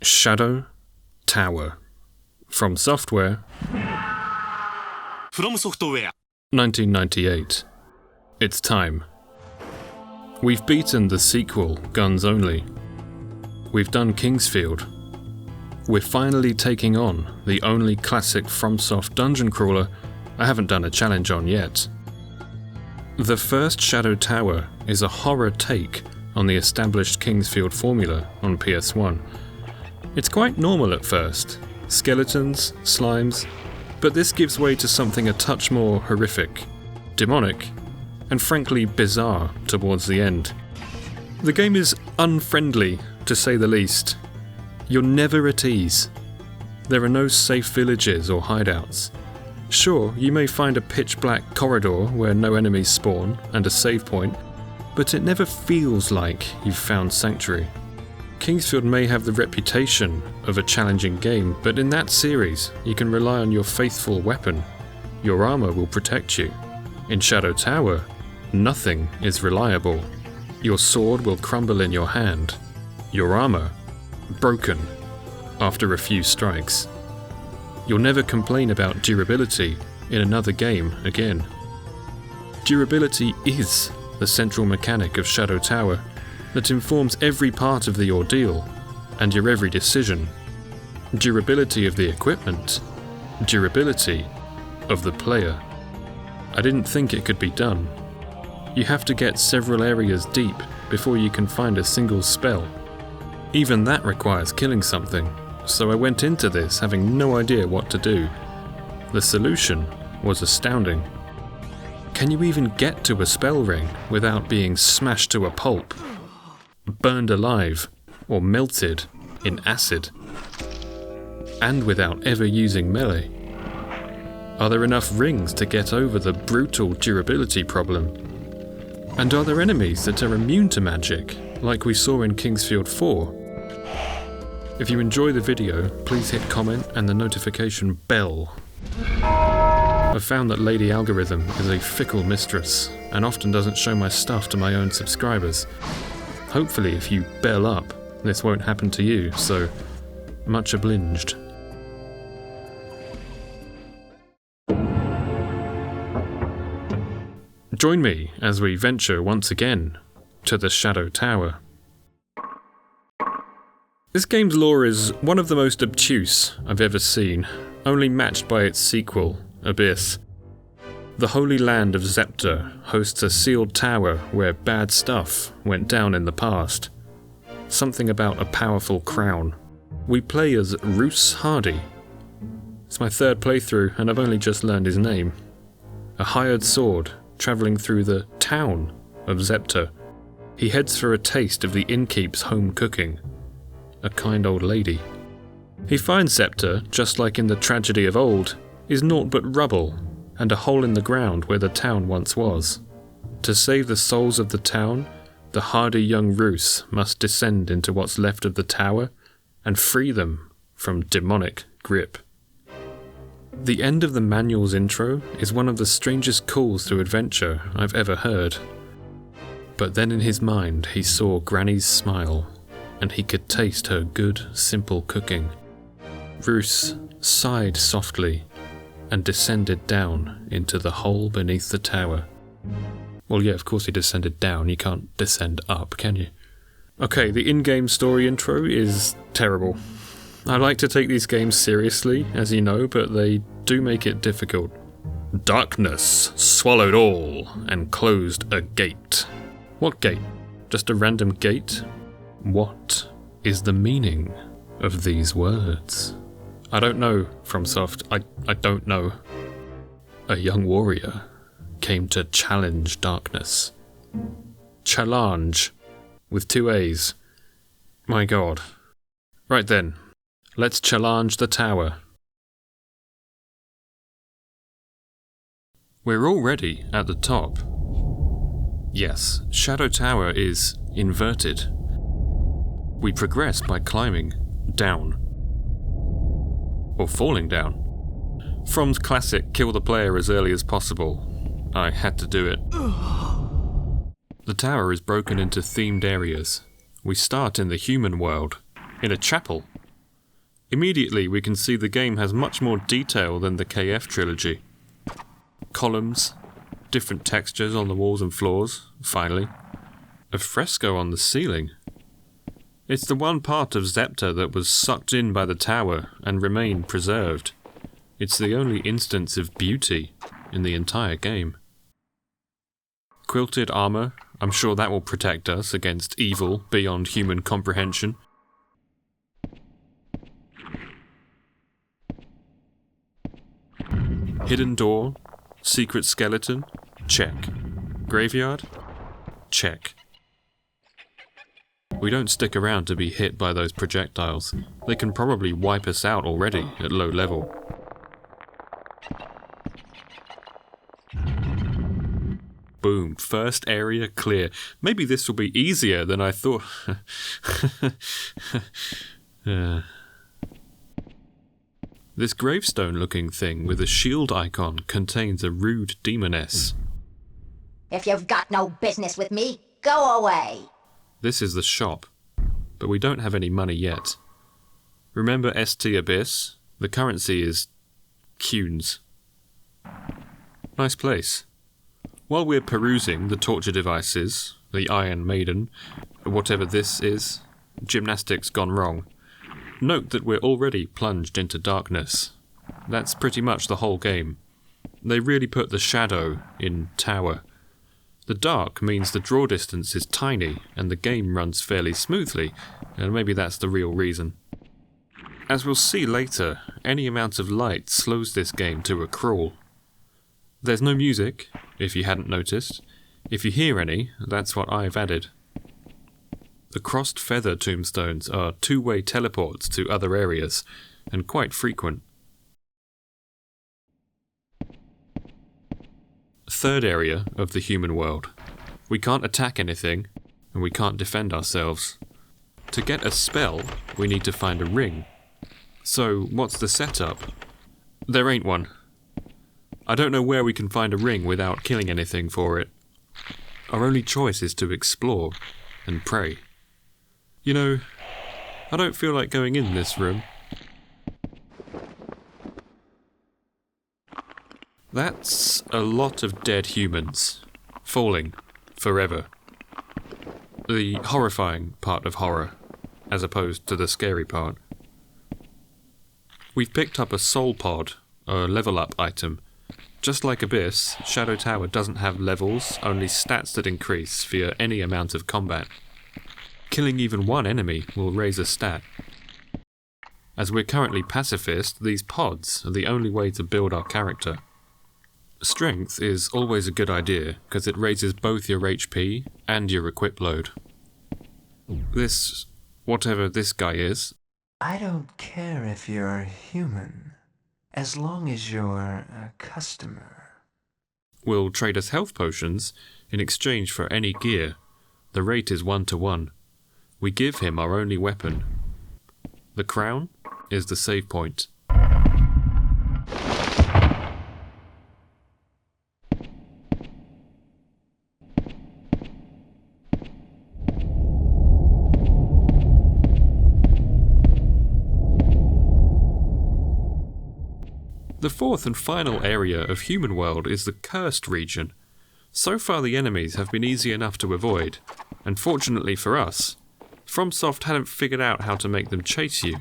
Shadow Tower. Fromsoftware. Fromsoftware. 1998. It's time. We've beaten the sequel, Guns Only. We've done Kingsfield. We're finally taking on the only classic FromSoft dungeon crawler I haven't done a challenge on yet. The first Shadow Tower is a horror take on the established Kingsfield formula on PS1. It's quite normal at first, skeletons, slimes, but this gives way to something a touch more horrific, demonic, and frankly bizarre towards the end. The game is unfriendly, to say the least. You're never at ease. There are no safe villages or hideouts. Sure, you may find a pitch-black corridor where no enemies spawn and a save point, but it never feels like you've found sanctuary. Kingsfield may have the reputation of a challenging game, but in that series, you can rely on your faithful weapon. Your armor will protect you. In Shadow Tower, nothing is reliable. Your sword will crumble in your hand. Your armor, broken after a few strikes. You'll never complain about durability in another game again. Durability is the central mechanic of Shadow Tower that informs every part of the ordeal and your every decision. Durability of the equipment, durability of the player. I didn't think it could be done. You have to get several areas deep before you can find a single spell. Even that requires killing something, so I went into this having no idea what to do. The solution was astounding. Can you even get to a spell ring without being smashed to a pulp, burned alive, or melted in acid? And without ever using melee? Are there enough rings to get over the brutal durability problem? And are there enemies that are immune to magic, like we saw in Kingsfield 4? If you enjoy the video, please hit comment and the notification bell. I've found that Lady Algorithm is a fickle mistress, and often doesn't show my stuff to my own subscribers. Hopefully if you bell up, this won't happen to you, so much obliged. Join me as we venture once again to the Shadow Tower. This game's lore is one of the most obtuse I've ever seen, only matched by its sequel, Abyss. The Holy Land of Zepter hosts a sealed tower where bad stuff went down in the past. Something about a powerful crown. We play as Roos Hardy. It's my third playthrough and I've only just learned his name. A hired sword travelling through the town of Zepter. He heads for a taste of the innkeep's home cooking. A kind old lady. He finds Zepter, just like in the tragedy of old, is naught but rubble, and a hole in the ground where the town once was. To save the souls of the town, the hardy young Roos must descend into what's left of the tower and free them from demonic grip. The end of the manual's intro is one of the strangest calls to adventure I've ever heard. But then in his mind he saw Granny's smile, and he could taste her good, simple cooking. Roos sighed softly and descended down into the hole beneath the tower. Well, yeah, of course he descended down. You can't descend up, can you? Okay, the in-game story intro is terrible. I like to take these games seriously, as you know, but they do make it difficult. Darkness swallowed all and closed a gate. What gate? Just a random gate? What is the meaning of these words? I don't know, FromSoft. I don't know. A young warrior came to challenge darkness. Challenge, with 2 A's. My god. Right then, let's challenge the tower. We're already at the top. Yes, Shadow Tower is inverted. We progress by climbing down. Or falling down. From's classic kill the player as early as possible. I had to do it. The tower is broken into themed areas. We start in the human world, in a chapel, Immediately we can see the game has much more detail than the KF trilogy. Columns, different textures on the walls and floors, finally. A fresco on the ceiling. It's the one part of Zepter that was sucked in by the tower and remained preserved. It's the only instance of beauty in the entire game. Quilted armour, I'm sure that will protect us against evil beyond human comprehension. Hidden door, secret skeleton, check. Graveyard, check. We don't stick around to be hit by those projectiles. They can probably wipe us out already at low level. Boom, first area clear. Maybe this will be easier than I thought. This gravestone-looking thing with a shield icon contains a rude demoness. If you've got no business with me, go away! This is the shop, but we don't have any money yet. Remember ST Abyss? The currency is Cunes. Nice place. While we're perusing the torture devices, the Iron Maiden, whatever this is, gymnastics gone wrong, note that we're already plunged into darkness. That's pretty much the whole game. They really put the shadow in tower. The dark means the draw distance is tiny and the game runs fairly smoothly, and maybe that's the real reason. As we'll see later, any amount of light slows this game to a crawl. There's no music, if you hadn't noticed. If you hear any, that's what I've added. The crossed feather tombstones are two-way teleports to other areas, and quite frequent. Third area of the human world. We can't attack anything, and we can't defend ourselves. To get a spell, we need to find a ring. So, what's the setup? There ain't one. I don't know where we can find a ring without killing anything for it. Our only choice is to explore and pray. You know, I don't feel like going in this room. That's a lot of dead humans, falling forever. The horrifying part of horror, as opposed to the scary part. We've picked up a soul pod, a level up item. Just like Abyss, Shadow Tower doesn't have levels, only stats that increase via any amount of combat. Killing even one enemy will raise a stat. As we're currently pacifist, these pods are the only way to build our character. Strength is always a good idea, because it raises both your HP and your equip load. This, whatever this guy is... I don't care if you're human, as long as you're a customer. Will trade us health potions in exchange for any gear. The rate is 1-to-1. We give him our only weapon. The crown is the save point. The fourth and final area of Human World is the Cursed region. So far the enemies have been easy enough to avoid, and fortunately for us, Fromsoft hadn't figured out how to make them chase you.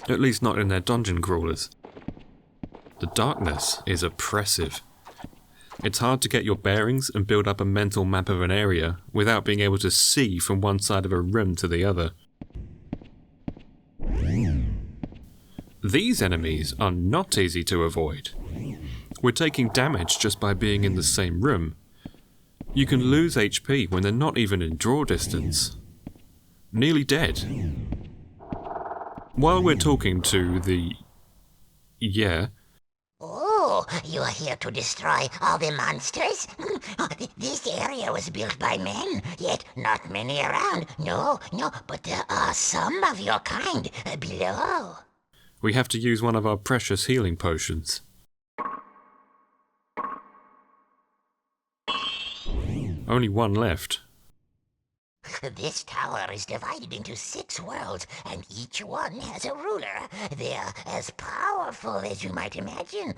At least not in their dungeon crawlers. The darkness is oppressive. It's hard to get your bearings and build up a mental map of an area without being able to see from one side of a room to the other. These enemies are not easy to avoid. We're taking damage just by being in the same room. You can lose HP when they're not even in draw distance. Nearly dead. While we're talking to the... Oh, you are here to destroy all the monsters? This area was built by men, yet not many around. No, but there are some of your kind below. We have to use one of our precious healing potions. Only one left. This tower is divided into 6 worlds, and each one has a ruler. They're as powerful as you might imagine.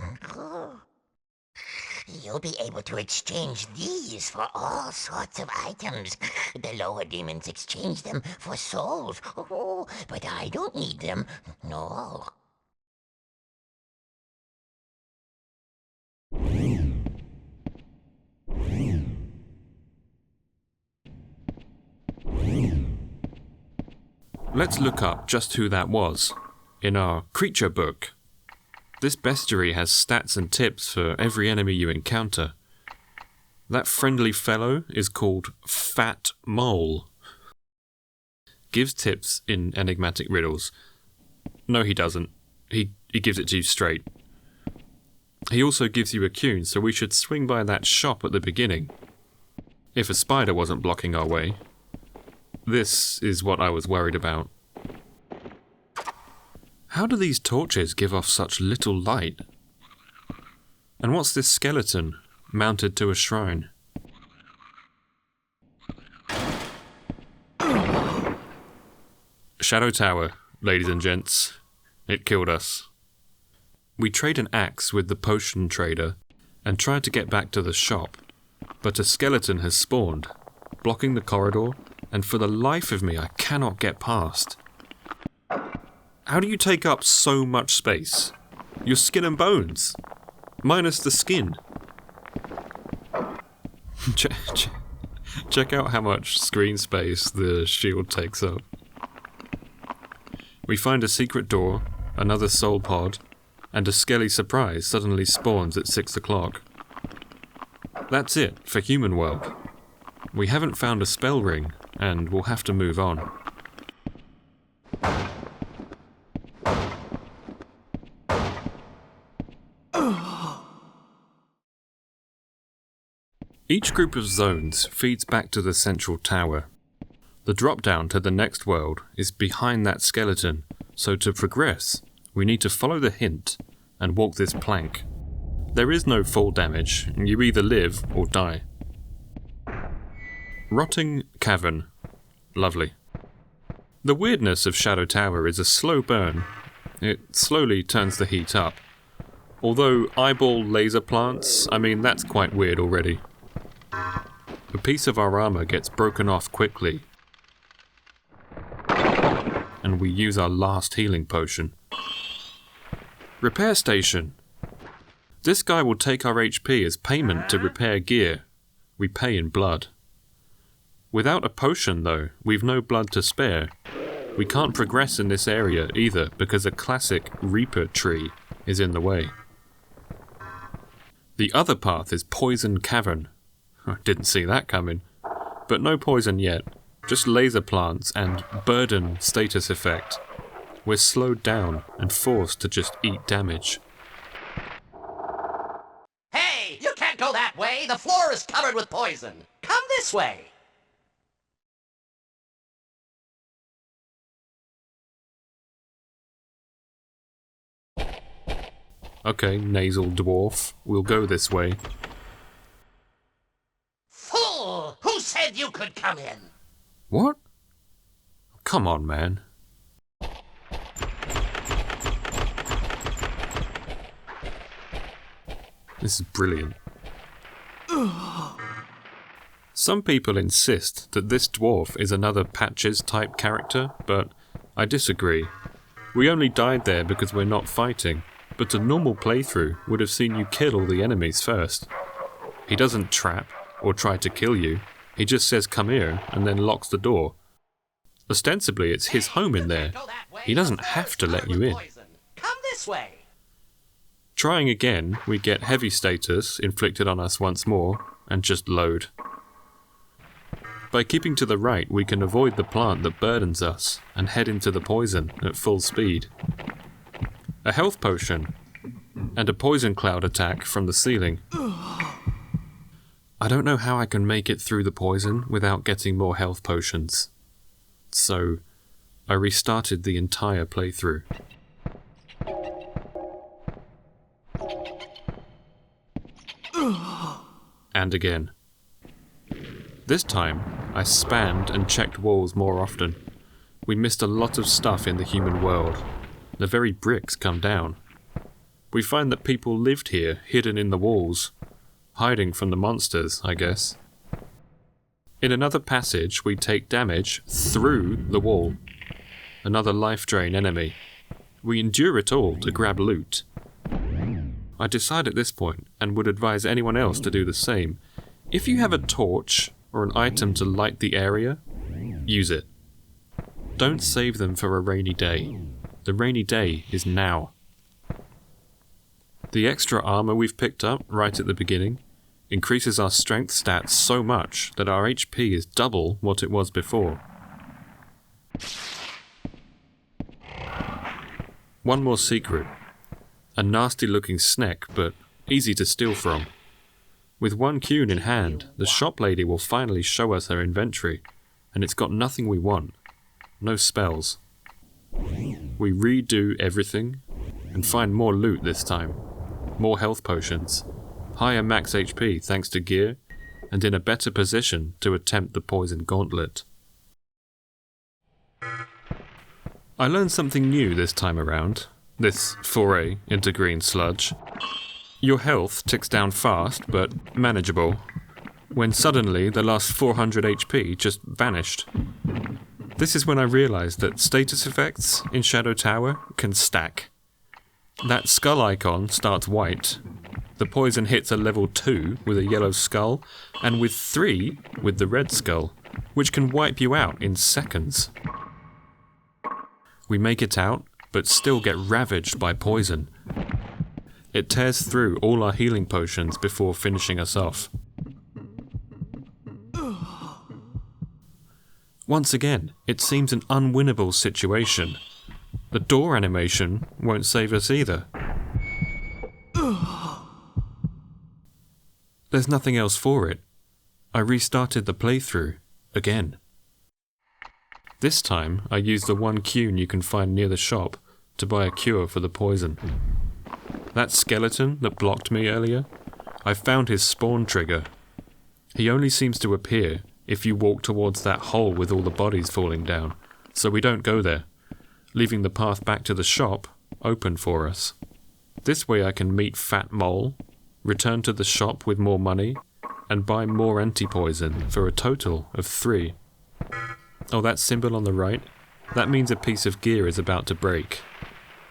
You'll be able to exchange these for all sorts of items. The lower demons exchange them for souls. But I don't need them. No. Let's look up just who that was in our creature book. This bestiary has stats and tips for every enemy you encounter. That friendly fellow is called Fat Mole. Gives tips in enigmatic riddles. No, he doesn't. He gives it to you straight. He also gives you a tune, so we should swing by that shop at the beginning. If a spider wasn't blocking our way. This is what I was worried about. How do these torches give off such little light? And what's this skeleton mounted to a shrine? Shadow Tower, ladies and gents. It killed us. We trade an axe with the potion trader and try to get back to the shop, but a skeleton has spawned, blocking the corridor, and for the life of me I cannot get past. How do you take up so much space? Your skin and bones, minus the skin. Check out how much screen space the shield takes up. We find a secret door, another soul pod, and a skelly surprise suddenly spawns at 6 o'clock. That's it for Human World. We haven't found a spell ring, and we'll have to move on. Each group of zones feeds back to the central tower. The drop-down to the next world is behind that skeleton, so to progress, we need to follow the hint and walk this plank. There is no fall damage, you either live or die. Rotting Cavern. Lovely. The weirdness of Shadow Tower is a slow burn. It slowly turns the heat up. Although eyeball laser plants, that's quite weird already. A piece of our armor gets broken off quickly, and we use our last healing potion. Repair station. This guy will take our HP as payment to repair gear. We pay in blood. Without a potion, though, we've no blood to spare. We can't progress in this area either because a classic Reaper tree is in the way. The other path is Poison Cavern. Didn't see that coming. But no poison yet. Just laser plants and burden status effect. We're slowed down and forced to just eat damage. Hey, you can't go that way! The floor is covered with poison! Come this way! Okay, nasal dwarf. We'll go this way. Fool! Who said you could come in? What? Come on, man. This is brilliant. Some people insist that this dwarf is another Patches type character, but I disagree. We only died there because we're not fighting, but a normal playthrough would have seen you kill all the enemies first. He doesn't trap or try to kill you, he just says come here and then locks the door. Ostensibly it's his home in there. He doesn't have to let you in. Come this way! Trying again, we get heavy status inflicted on us once more, and just load. By keeping to the right, we can avoid the plant that burdens us, and head into the poison at full speed. A health potion, and a poison cloud attack from the ceiling. I don't know how I can make it through the poison without getting more health potions. So, I restarted the entire playthrough. And again. This time, I spanned and checked walls more often. We missed a lot of stuff in the human world. The very bricks come down. We find that people lived here, hidden in the walls. Hiding from the monsters, I guess. In another passage, we take damage through the wall. Another life drain enemy. We endure it all to grab loot. I decide at this point, and would advise anyone else to do the same. If you have a torch or an item to light the area, use it. Don't save them for a rainy day. The rainy day is now. The extra armor we've picked up right at the beginning increases our strength stats so much that our HP is double what it was before. One more secret. A nasty looking snack, but easy to steal from. With 1 Qun in hand, the shop lady will finally show us her inventory, and it's got nothing we want. No spells. We redo everything, and find more loot this time. More health potions. Higher max HP thanks to gear, and in a better position to attempt the poison gauntlet. I learned something new this time around, this foray into green sludge. Your health ticks down fast, but manageable, when suddenly the last 400 HP just vanished. This is when I realised that status effects in Shadow Tower can stack. That skull icon starts white, the poison hits a level 2 with a yellow skull, and with 3 with the red skull, which can wipe you out in seconds. We make it out, but still get ravaged by poison. It tears through all our healing potions before finishing us off. Once again, it seems an unwinnable situation. The door animation won't save us either. There's nothing else for it. I restarted the playthrough, again. This time, I used the 1 Qun you can find near the shop to buy a cure for the poison. That skeleton that blocked me earlier, I found his spawn trigger. He only seems to appear if you walk towards that hole with all the bodies falling down, so we don't go there, leaving the path back to the shop open for us. This way I can meet Fat Mole, return to the shop with more money, and buy more anti-poison for a total of 3. Oh, that symbol on the right? That means a piece of gear is about to break.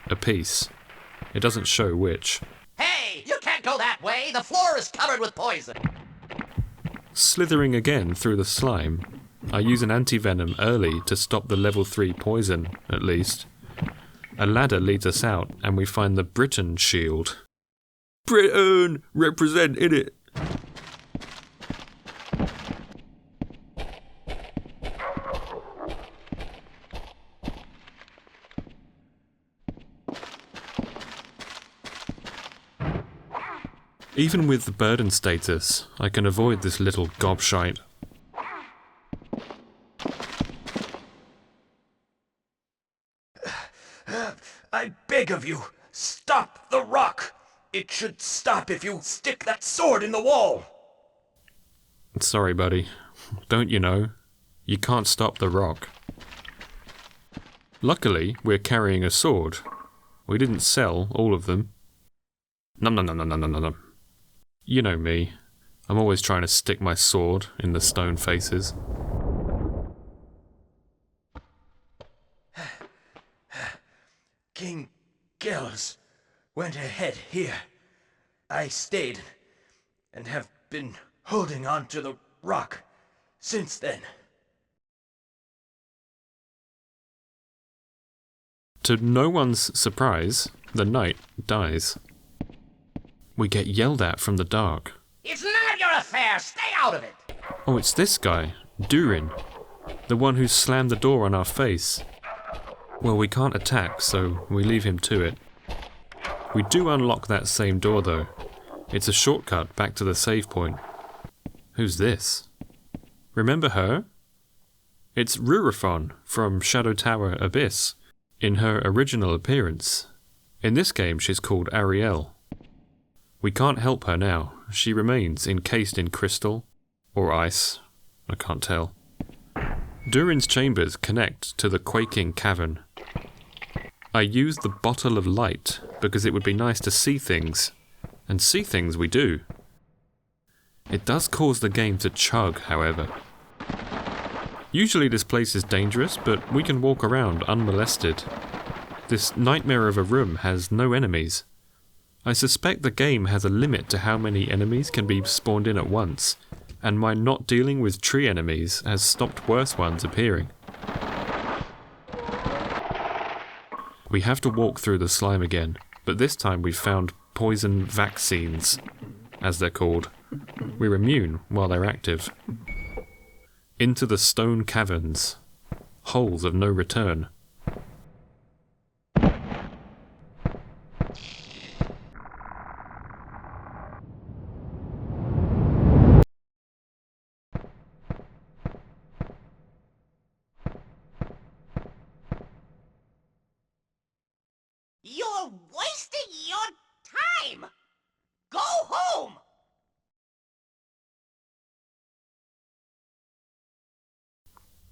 A piece. It doesn't show which. Hey, you can't go that way. The floor is covered with poison. Slithering again through the slime, I use an anti-venom early to stop the level 3 poison, at least. A ladder leads us out, and we find the Britain shield. Britain! Represent in it! Even with the burden status, I can avoid this little gobshite. I beg of you, stop the rock! It should stop if you stick that sword in the wall! Sorry, buddy. Don't you know? You can't stop the rock. Luckily, we're carrying a sword. We didn't sell all of them. Nom. You know me. I'm always trying to stick my sword in the stone faces. King Gels went ahead here. I stayed and have been holding on to the rock since then. To no one's surprise, the knight dies. We get yelled at from the dark. It's none of your affair. Stay out of it. Oh, it's this guy, Durin. The one who slammed the door on our face. Well, we can't attack, so we leave him to it. We do unlock that same door, though. It's a shortcut back to the save point. Who's this? Remember her? It's Rurifon from Shadow Tower Abyss, in her original appearance. In this game, she's called Ariel. We can't help her now. She remains encased in crystal, or ice, I can't tell. Durin's chambers connect to the quaking cavern. I used the bottle of light because it would be nice to see things, and see things we do. It does cause the game to chug, however. Usually this place is dangerous, but we can walk around unmolested. This nightmare of a room has no enemies. I suspect the game has a limit to how many enemies can be spawned in at once, and my not dealing with tree enemies has stopped worse ones appearing. We have to walk through the slime again, but this time we've found poison vaccines, as they're called. We're immune while they're active. Into the stone caverns. Holes of no return. You're wasting your time! Go home!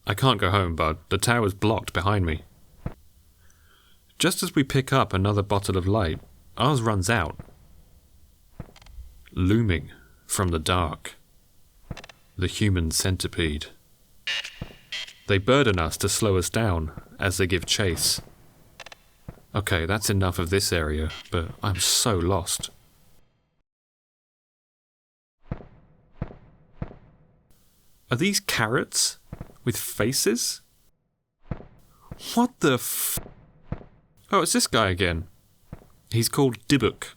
I can't go home, bud. The tower's blocked behind me. Just as we pick up another bottle of light, ours runs out. Looming from the dark. The human centipede. They burden us to slow us down as they give chase. Okay, that's enough of this area, but I'm so lost. Are these carrots? With faces? What the Oh, it's this guy again. He's called Dybbuk.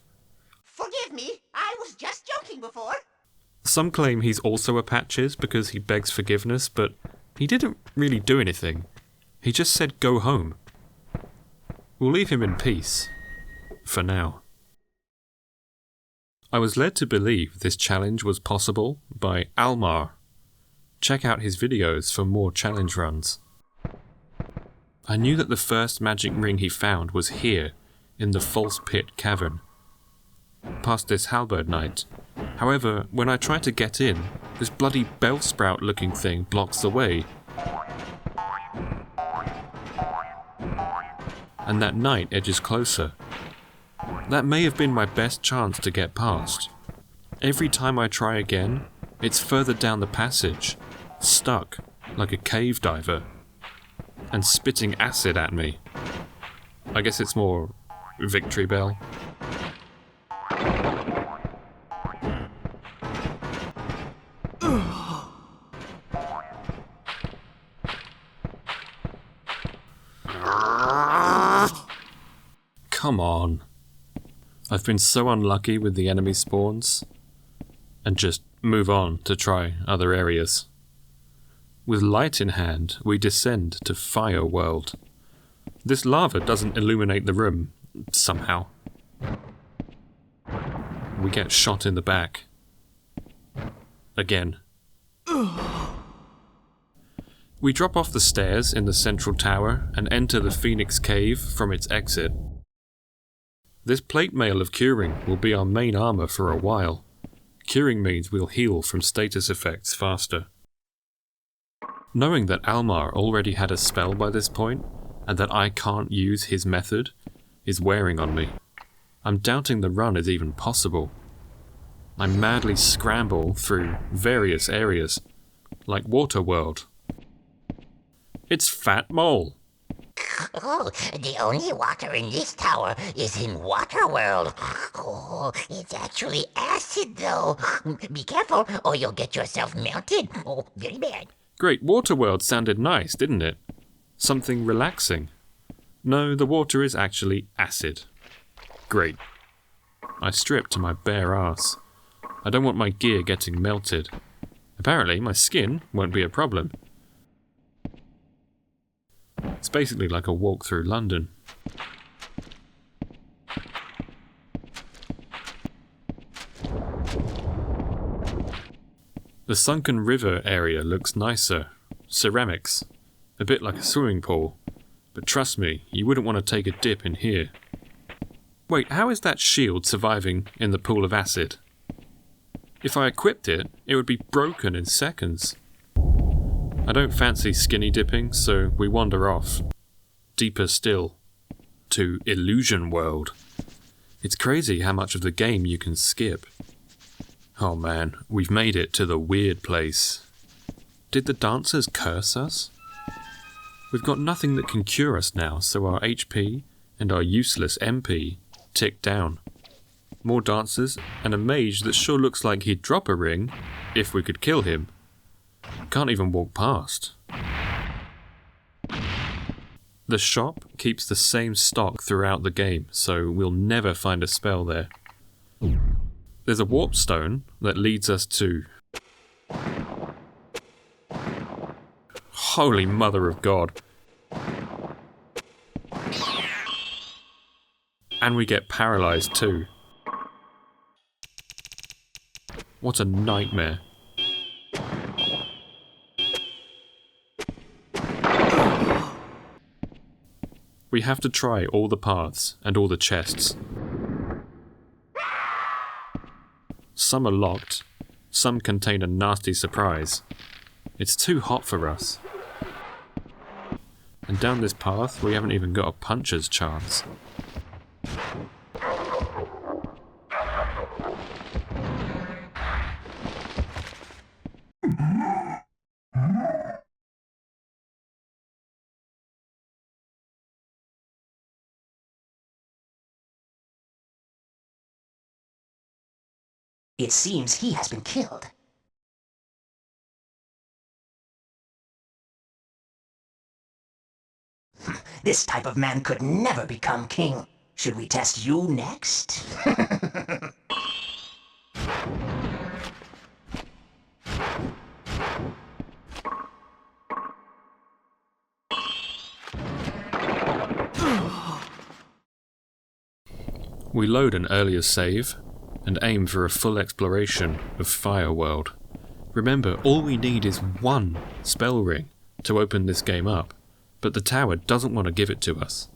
Forgive me, I was just joking before. Some claim he's also a Patches because he begs forgiveness, but he didn't really do anything. He just said go home. We'll leave him in peace. For now. I was led to believe this challenge was possible by Almar. Check out his videos for more challenge runs. I knew that the first magic ring he found was here, in the False Pit Cavern, past this halberd knight. However, when I try to get in, this bloody bellsprout looking thing blocks the way. And that knight edges closer. That may have been my best chance to get past. Every time I try again, it's further down the passage, stuck like a cave diver, and spitting acid at me. I guess it's more Victory Bell. Come on. I've been so unlucky with the enemy spawns. And just move on to try other areas. With light in hand, we descend to Fire World. This lava doesn't illuminate the room, somehow. We get shot in the back. Again. We drop off the stairs in the central tower and enter the Phoenix Cave from its exit. This plate mail of curing will be our main armor for a while. Curing means we'll heal from status effects faster. Knowing that Almar already had a spell by this point, and that I can't use his method, is wearing on me. I'm doubting the run is even possible. I madly scramble through various areas, like Water World. It's Fat Mole. Oh, the only water in this tower is in Water World. Oh, it's actually acid though. Be careful or you'll get yourself melted. Oh, very bad. Great, Water World sounded nice, didn't it? Something relaxing. No, the water is actually acid. Great. I strip to my bare ass. I don't want my gear getting melted. Apparently, my skin won't be a problem. It's basically like a walk through London. The sunken river area looks nicer. Ceramics. A bit like a swimming pool. But trust me, you wouldn't want to take a dip in here. Wait, how is that shield surviving in the pool of acid? If I equipped it, it would be broken in seconds. I don't fancy skinny dipping, so we wander off. Deeper still. To Illusion World. It's crazy how much of the game you can skip. Oh man, we've made it to the weird place. Did the dancers curse us? We've got nothing that can cure us now, so our HP and our useless MP tick down. More dancers and a mage that sure looks like he'd drop a ring if we could kill him. Can't even walk past. The shop keeps the same stock throughout the game, so we'll never find a spell there. There's a warp stone that leads us to... Holy Mother of God. And we get paralysed too. What a nightmare. We have to try all the paths and all the chests. Some are locked, some contain a nasty surprise. It's too hot for us. And down this path we haven't even got a puncher's chance. It seems he has been killed. This type of man could never become king. Should we test you next? We load an earlier save and aim for a full exploration of Fire World. Remember, all we need is one spell ring to open this game up, but the tower doesn't want to give it to us.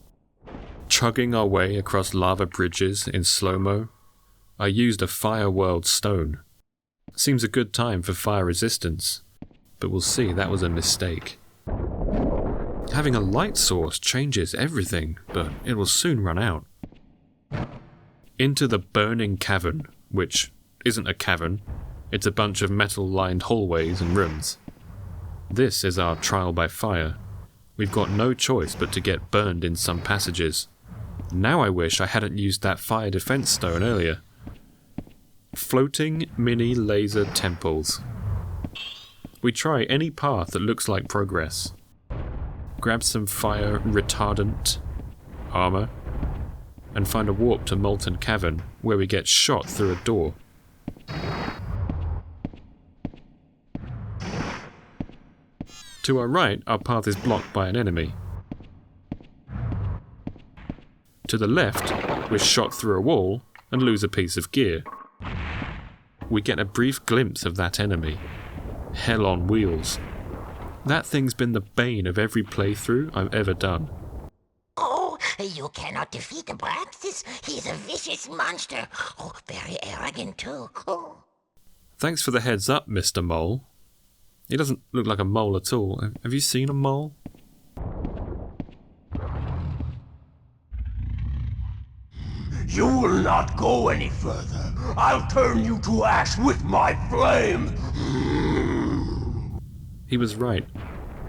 Chugging our way across lava bridges in slow-mo, I used a Fire World stone. Seems a good time for fire resistance, but we'll see that was a mistake. Having a light source changes everything, but it will soon run out. Into the burning cavern, which isn't a cavern, it's a bunch of metal-lined hallways and rooms. This is our trial by fire. We've got no choice but to get burned in some passages. Now I wish I hadn't used that fire defense stone earlier. Floating mini laser temples. We try any path that looks like progress. Grab some fire retardant armor, and find a warp to Molten Cavern, where we get shot through a door. To our right, our path is blocked by an enemy. To the left, we're shot through a wall and lose a piece of gear. We get a brief glimpse of that enemy. Hell on wheels. That thing's been the bane of every playthrough I've ever done. Oh, you cannot defeat Abraxas. He's a vicious monster. Oh, very arrogant too. Oh. Thanks for the heads up, Mr. Mole. He doesn't look like a mole at all. Have you seen a mole? You will not go any further. I'll turn you to ash with my flame. He was right.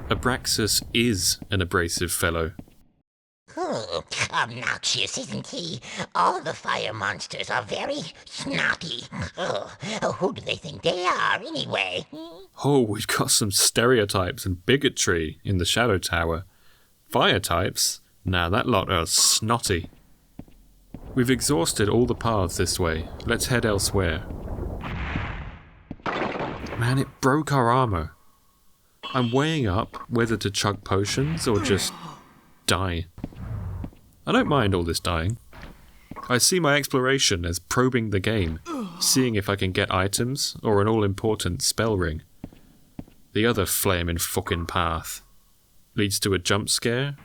Abraxas is an abrasive fellow. Oh, obnoxious, isn't he? All the fire monsters are very snotty. Oh, who do they think they are, anyway? Oh, we've got some stereotypes and bigotry in the Shadow Tower. Fire types? Now that lot are snotty. We've exhausted all the paths this way. Let's head elsewhere. Man, it broke our armor. I'm weighing up whether to chug potions or just die. I don't mind all this dying. I see my exploration as probing the game, seeing if I can get items or an all-important spell ring. The other flamin' fucking path leads to a jump scare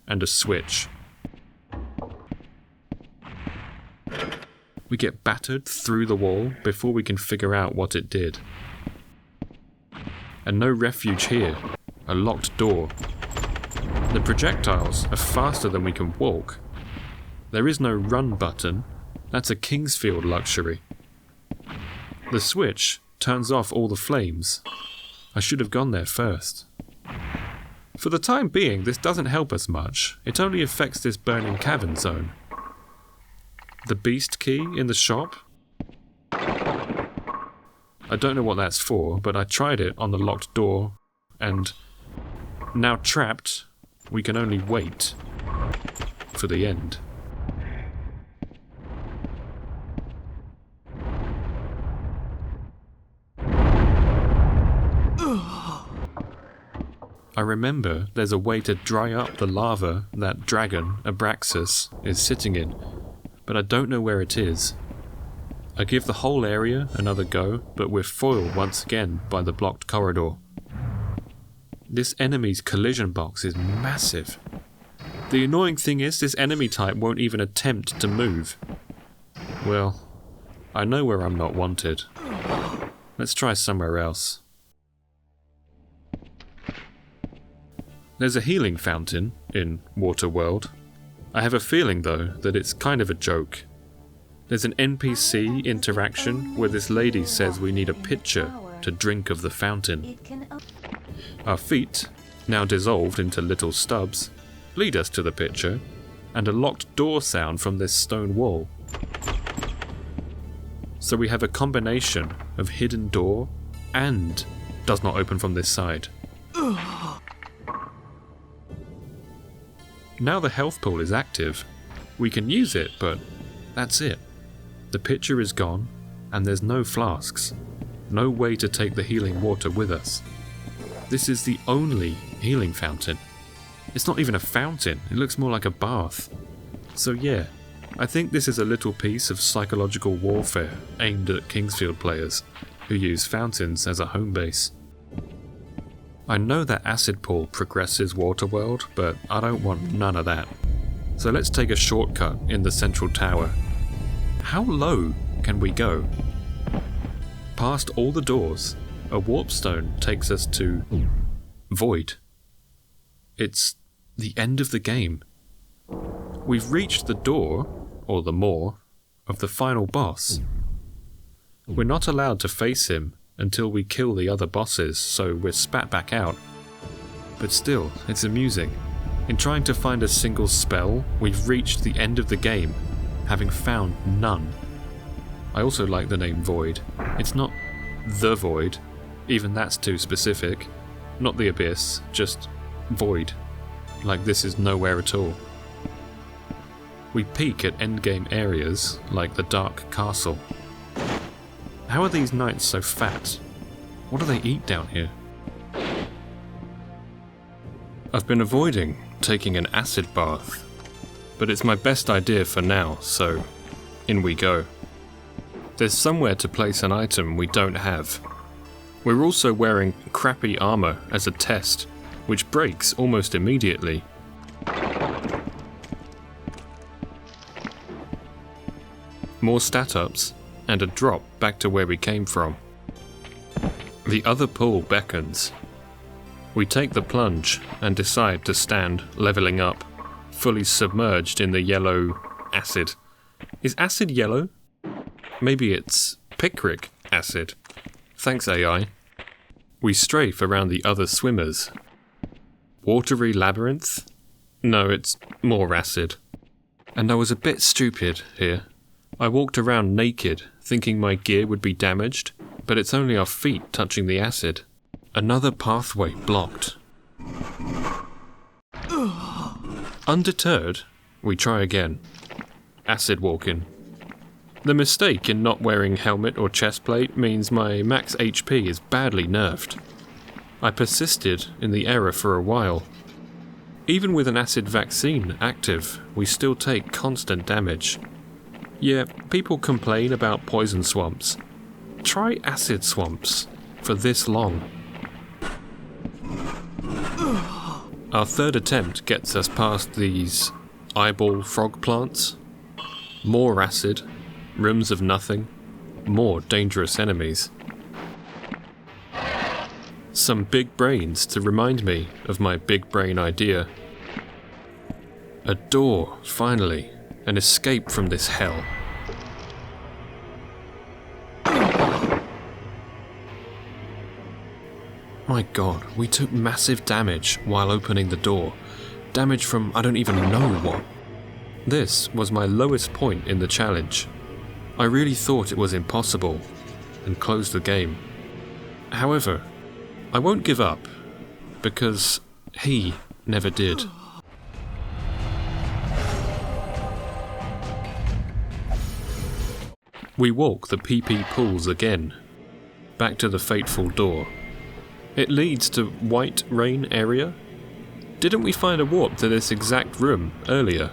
and a switch. We get battered through the wall before we can figure out what it did. And no refuge here, a locked door. The projectiles are faster than we can walk. There is no run button. That's a Kingsfield luxury. The switch turns off all the flames. I should have gone there first. For the time being, this doesn't help us much. It only affects this burning cavern zone. The beast key in the shop? I don't know what that's for, but I tried it on the locked door, and now trapped, we can only wait for the end. I remember there's a way to dry up the lava that dragon, Abraxas, is sitting in, but I don't know where it is. I give the whole area another go, but we're foiled once again by the blocked corridor. This enemy's collision box is massive. The annoying thing is this enemy type won't even attempt to move. Well, I know where I'm not wanted. Let's try somewhere else. There's a healing fountain in Water World. I have a feeling though that it's kind of a joke. There's an NPC interaction where this lady says we need a pitcher to drink of the fountain. Our feet, now dissolved into little stubs, lead us to the pitcher, and a locked door sound from this stone wall. So we have a combination of hidden door and does not open from this side. Now the health pool is active. We can use it, but that's it. The pitcher is gone, and there's no flasks. No way to take the healing water with us. This is the only healing fountain. It's not even a fountain, it looks more like a bath. So yeah, I think this is a little piece of psychological warfare aimed at Kingsfield players, who use fountains as a home base. I know that acid pool progresses Water World, but I don't want none of that. So let's take a shortcut in the central tower. How low can we go? Past all the doors, a warp stone takes us to Void. It's the end of the game. We've reached the door, or the maw, of the final boss. We're not allowed to face him until we kill the other bosses, so we're spat back out. But still, it's amusing. In trying to find a single spell, we've reached the end of the game, having found none. I also like the name Void. It's not the Void, even that's too specific. Not the Abyss, just Void. Like this is nowhere at all. We peek at endgame areas, like the Dark Castle. How are these knights so fat? What do they eat down here? I've been avoiding taking an acid bath, but it's my best idea for now, so in we go. There's somewhere to place an item we don't have. We're also wearing crappy armor as a test, which breaks almost immediately. More stat ups, and a drop back to where we came from. The other pool beckons. We take the plunge and decide to stand leveling up, fully submerged in the yellow acid. Is acid yellow? Maybe it's picric acid. Thanks, AI. We strafe around the other swimmers. Watery labyrinth? No, it's more acid. And I was a bit stupid here. I walked around naked, thinking my gear would be damaged, but it's only our feet touching the acid. Another pathway blocked. Undeterred, we try again. Acid walking. The mistake in not wearing helmet or chestplate means my max HP is badly nerfed. I persisted in the error for a while. Even with an acid vaccine active, we still take constant damage. Yeah, people complain about poison swamps. Try acid swamps for this long. Our third attempt gets us past these eyeball frog plants. More acid, rooms of nothing, more dangerous enemies. Some big brains to remind me of my big brain idea. A door, finally. An escape from this hell. My god, we took massive damage while opening the door. Damage from I don't even know what. This was my lowest point in the challenge. I really thought it was impossible, and closed the game. However, I won't give up, because he never did. We walk the PP pools again, back to the fateful door. It leads to White Rain area? Didn't we find a warp to this exact room earlier?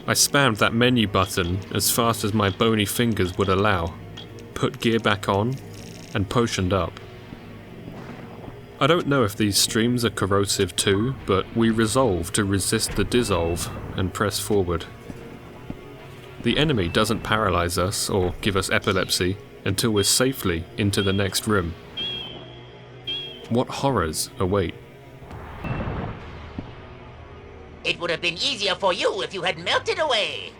I spammed that menu button as fast as my bony fingers would allow, put gear back on, and potioned up. I don't know if these streams are corrosive too, but we resolve to resist the dissolve and press forward. The enemy doesn't paralyze us or give us epilepsy until we're safely into the next room. What horrors await? It would have been easier for you if you had melted away.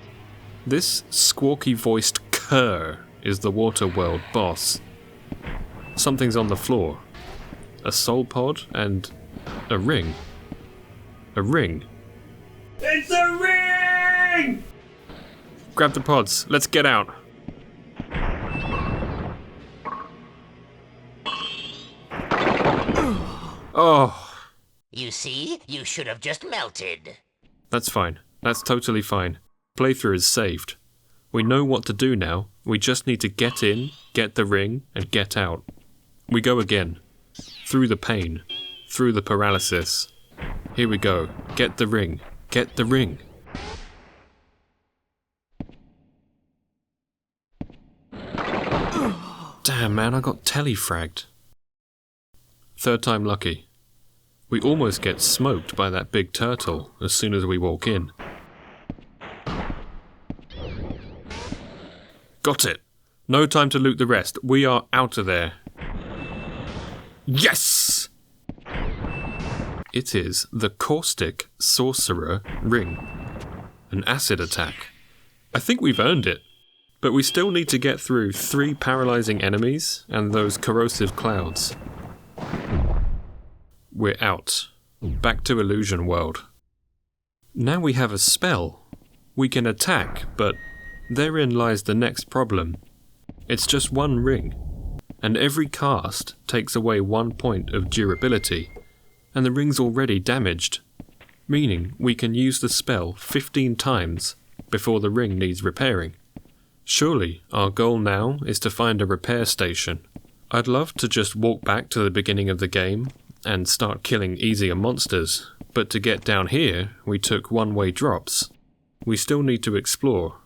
This squawky-voiced cur is the Water World boss. Something's on the floor. A soul pod and a ring. A ring. It's a ring! Grab the pods, let's get out. Oh. You see, you should have just melted. That's fine. That's totally fine. Playthrough is saved. We know what to do now. We just need to get in, get the ring, and get out. We go again. Through the pain. Through the paralysis. Here we go. Get the ring. Get the ring. Damn, man, I got telefragged. Third time lucky. We almost get smoked by that big turtle as soon as we walk in. Got it. No time to loot the rest. We are out of there. Yes! It is the Caustic Sorcerer Ring. An acid attack. I think we've earned it. But we still need to get through 3 paralyzing enemies and those corrosive clouds. We're out. Back to Illusion World. Now we have a spell. We can attack, but therein lies the next problem. It's just one ring, and every cast takes away 1 point of durability, and the ring's already damaged, meaning we can use the spell 15 times before the ring needs repairing. Surely our goal now is to find a repair station. I'd love to just walk back to the beginning of the game and start killing easier monsters, but to get down here we took one-way drops. We still need to explore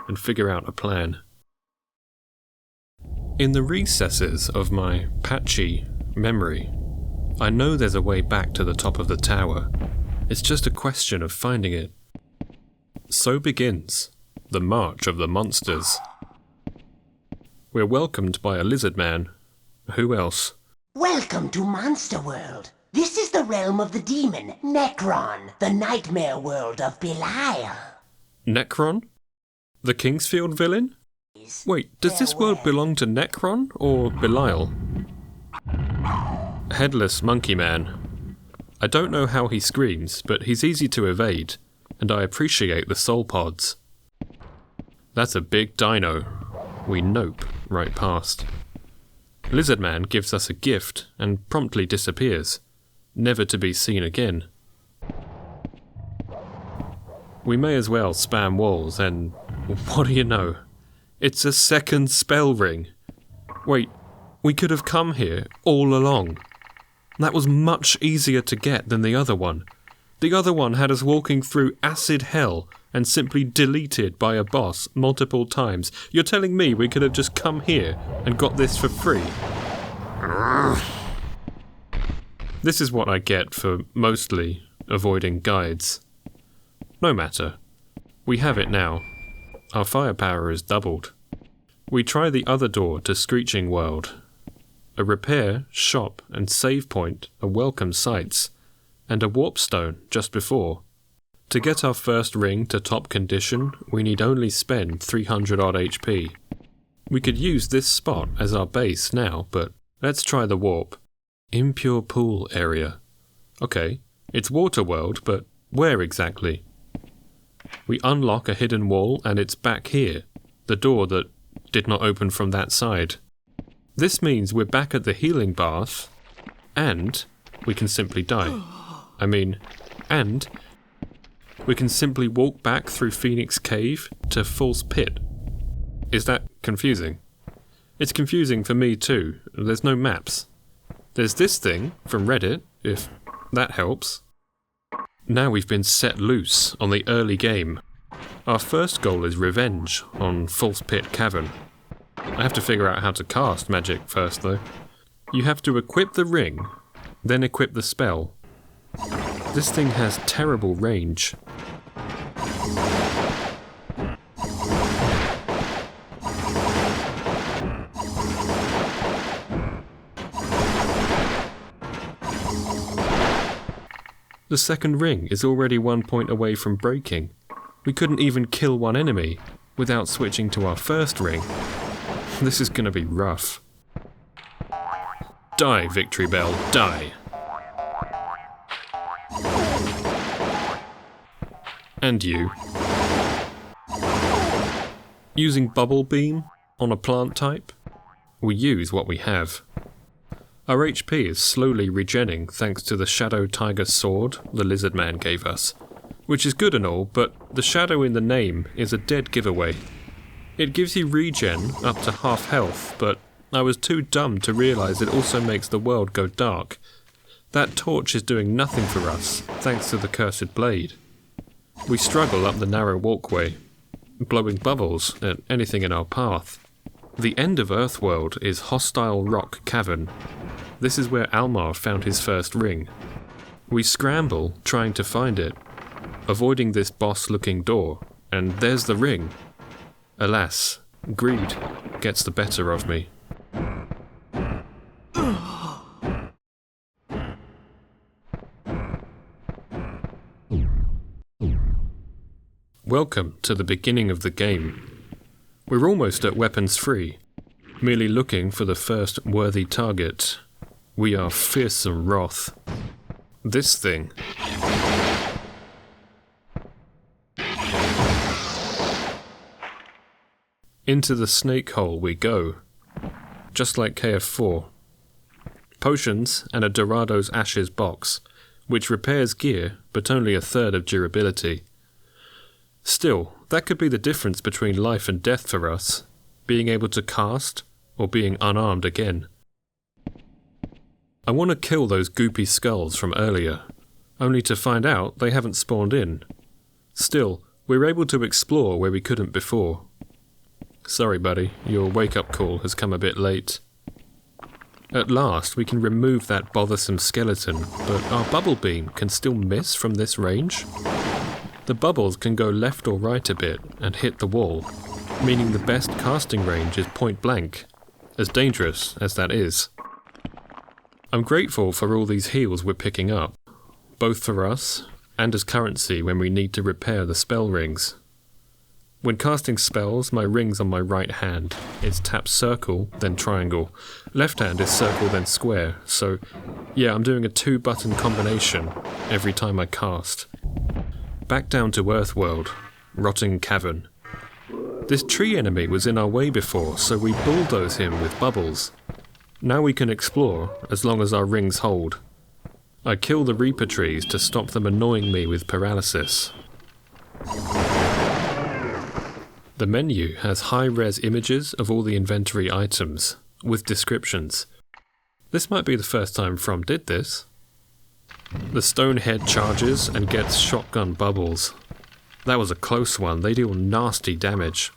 and figure out a plan. In the recesses of my patchy memory, I know there's a way back to the top of the tower. It's just a question of finding it. So begins the March of the Monsters. We're welcomed by a lizard man. Who else? Welcome to Monster World. This is the realm of the demon, Necron, the nightmare world of Belial. Necron? The Kingsfield villain? Wait, does this world belong to Necron or Belial? Headless Monkey Man. I don't know how he screams, but he's easy to evade, and I appreciate the soul pods. That's a big dino. We nope right past. Lizard Man gives us a gift and promptly disappears, never to be seen again. We may as well spam walls and, what do you know? It's a second spell ring. Wait, we could have come here all along. That was much easier to get than the other one. The other one had us walking through acid hell and simply deleted by a boss multiple times. You're telling me we could have just come here and got this for free? This is what I get for mostly avoiding guides. No matter. We have it now. Our firepower is doubled. We try the other door to Screeching World. a repair, shop and save point are welcome sights, and a warp stone just before. To get our first ring to top condition, we need only spend 300 odd HP. We could use this spot as our base now, but let's try the warp. Impure pool area. Okay, it's Water World, but where exactly? We unlock a hidden wall and it's back here, the door that did not open from that side. This means we're back at the healing bath, and we can simply die. And we can simply walk back through Phoenix Cave to False Pit. Is that confusing? It's confusing for me too. There's no maps. There's this thing from Reddit, if that helps. Now we've been set loose on the early game. Our first goal is revenge on False Pit Cavern. I have to figure out how to cast magic first though. You have to equip the ring, then equip the spell. This thing has terrible range. The second ring is already 1 point away from breaking. We couldn't even kill one enemy without switching to our first ring. This is gonna be rough. Die, Victory Bell, die. And you. Using Bubble Beam on a plant type, we use what we have. Our HP is slowly regenning thanks to the Shadow Tiger Sword the Lizard Man gave us, which is good and all, but the shadow in the name is a dead giveaway. It gives you regen up to half health, but I was too dumb to realise it also makes the world go dark. That torch is doing nothing for us, thanks to the cursed blade. We struggle up the narrow walkway, blowing bubbles at anything in our path. The end of Earthworld is Hostile Rock Cavern. This is where Almar found his first ring. We scramble trying to find it, avoiding this boss-looking door, and there's the ring. Alas, greed gets the better of me. Welcome to the beginning of the game. We're almost at weapons free, merely looking for the first worthy target. We are fearsome wrath. This thing. Into the snake hole we go, just like KF4. Potions and a Dorado's Ashes box, which repairs gear but only a third of durability. Still, that could be the difference between life and death for us, being able to cast or being unarmed again. I want to kill those goopy skulls from earlier, only to find out they haven't spawned in. Still, we're able to explore where we couldn't before. Sorry buddy, your wake-up call has come a bit late. At last we can remove that bothersome skeleton, but our bubble beam can still miss from this range. The bubbles can go left or right a bit and hit the wall, meaning the best casting range is point blank, as dangerous as that is. I'm grateful for all these heals we're picking up, both for us and as currency when we need to repair the spell rings. When casting spells, my ring's on my right hand. It's tap circle, then triangle. Left hand is circle, then square. So, yeah, I'm doing a 2-button combination every time I cast. Back down to Earthworld, Rotting Cavern. This tree enemy was in our way before, so we bulldoze him with bubbles. Now we can explore, as long as our rings hold. I kill the Reaper trees to stop them annoying me with paralysis. The menu has high-res images of all the inventory items, with descriptions. This might be the first time From did this. The stone head charges and gets shotgun bubbles. That was a close one, they deal nasty damage.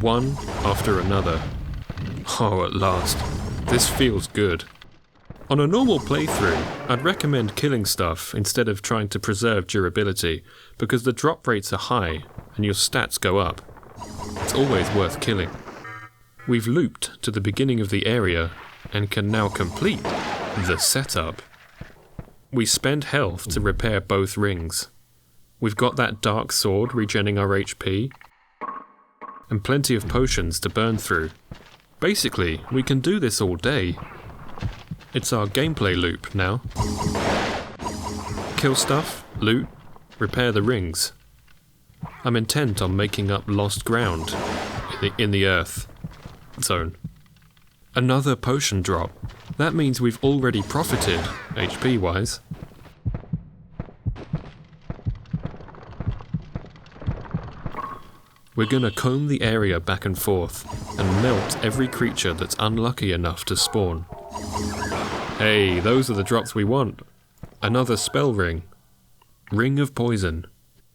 One after another. Oh, at last. This feels good. On a normal playthrough, I'd recommend killing stuff instead of trying to preserve durability, because the drop rates are high and your stats go up. It's always worth killing. We've looped to the beginning of the area, and can now complete the setup. We spend health to repair both rings. We've got that dark sword regenerating our HP, and plenty of potions to burn through. Basically, we can do this all day. It's our gameplay loop now. Kill stuff, loot, repair the rings. I'm intent on making up lost ground in the Earth zone. Another potion drop. That means we've already profited, HP-wise. We're gonna comb the area back and forth and melt every creature that's unlucky enough to spawn. Hey, those are the drops we want. Another spell ring. Ring of Poison.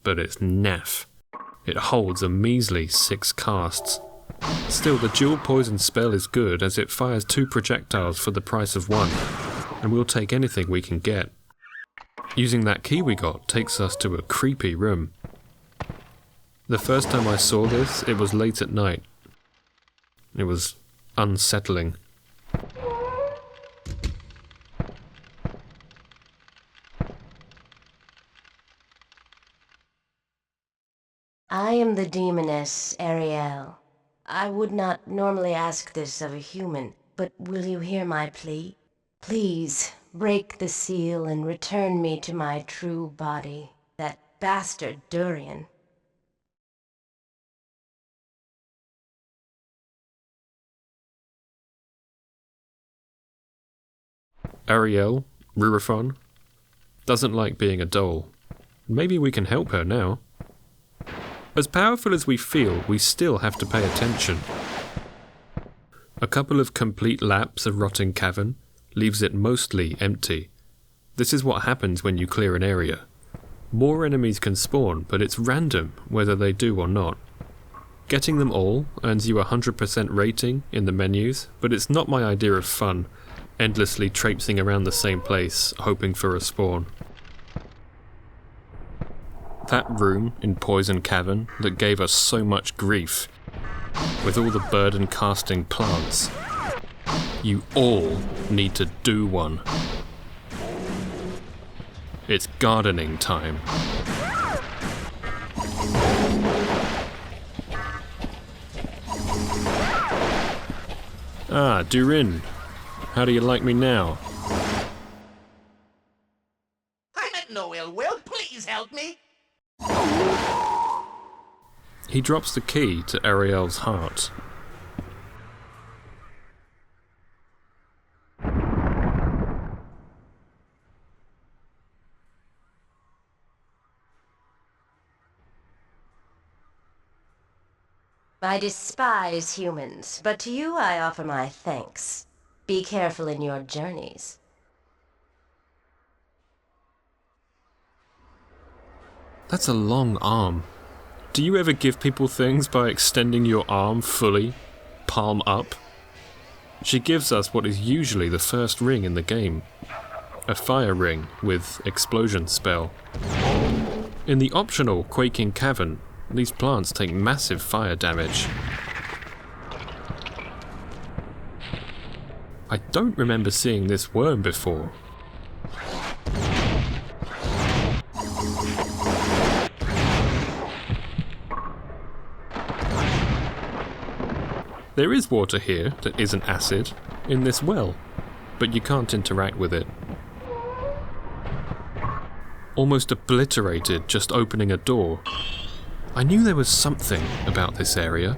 But it's naff. It holds a measly 6 casts. Still, the dual poison spell is good as it fires 2 projectiles for the price of 1, and we'll take anything we can get. Using that key we got takes us to a creepy room. The first time I saw this, it was late at night. It was unsettling. I am the demoness, Ariel. I would not normally ask this of a human, but will you hear my plea? Please, break the seal and return me to my true body, that bastard Durian. Ariel, Rurifon, doesn't like being a doll. Maybe we can help her now. As powerful as we feel, we still have to pay attention. A couple of complete laps of Rotting Cavern leaves it mostly empty. This is what happens when you clear an area. More enemies can spawn, but it's random whether they do or not. Getting them all earns you a 100% rating in the menus, but it's not my idea of fun, endlessly traipsing around the same place, hoping for a spawn. That room in Poison Cavern that gave us so much grief, with all the burden-casting plants. You all need to do one. It's gardening time. Ah, Durin. How do you like me now? I meant no ill will. Please help me. He drops the key to Ariel's heart. I despise humans, but to you I offer my thanks. Be careful in your journeys. That's a long arm. Do you ever give people things by extending your arm fully, palm up? She gives us what is usually the first ring in the game. A fire ring with explosion spell. In the optional Quaking Cavern, these plants take massive fire damage. I don't remember seeing this worm before. There is water here that isn't acid, in this well, but you can't interact with it. Almost obliterated just opening a door. I knew there was something about this area.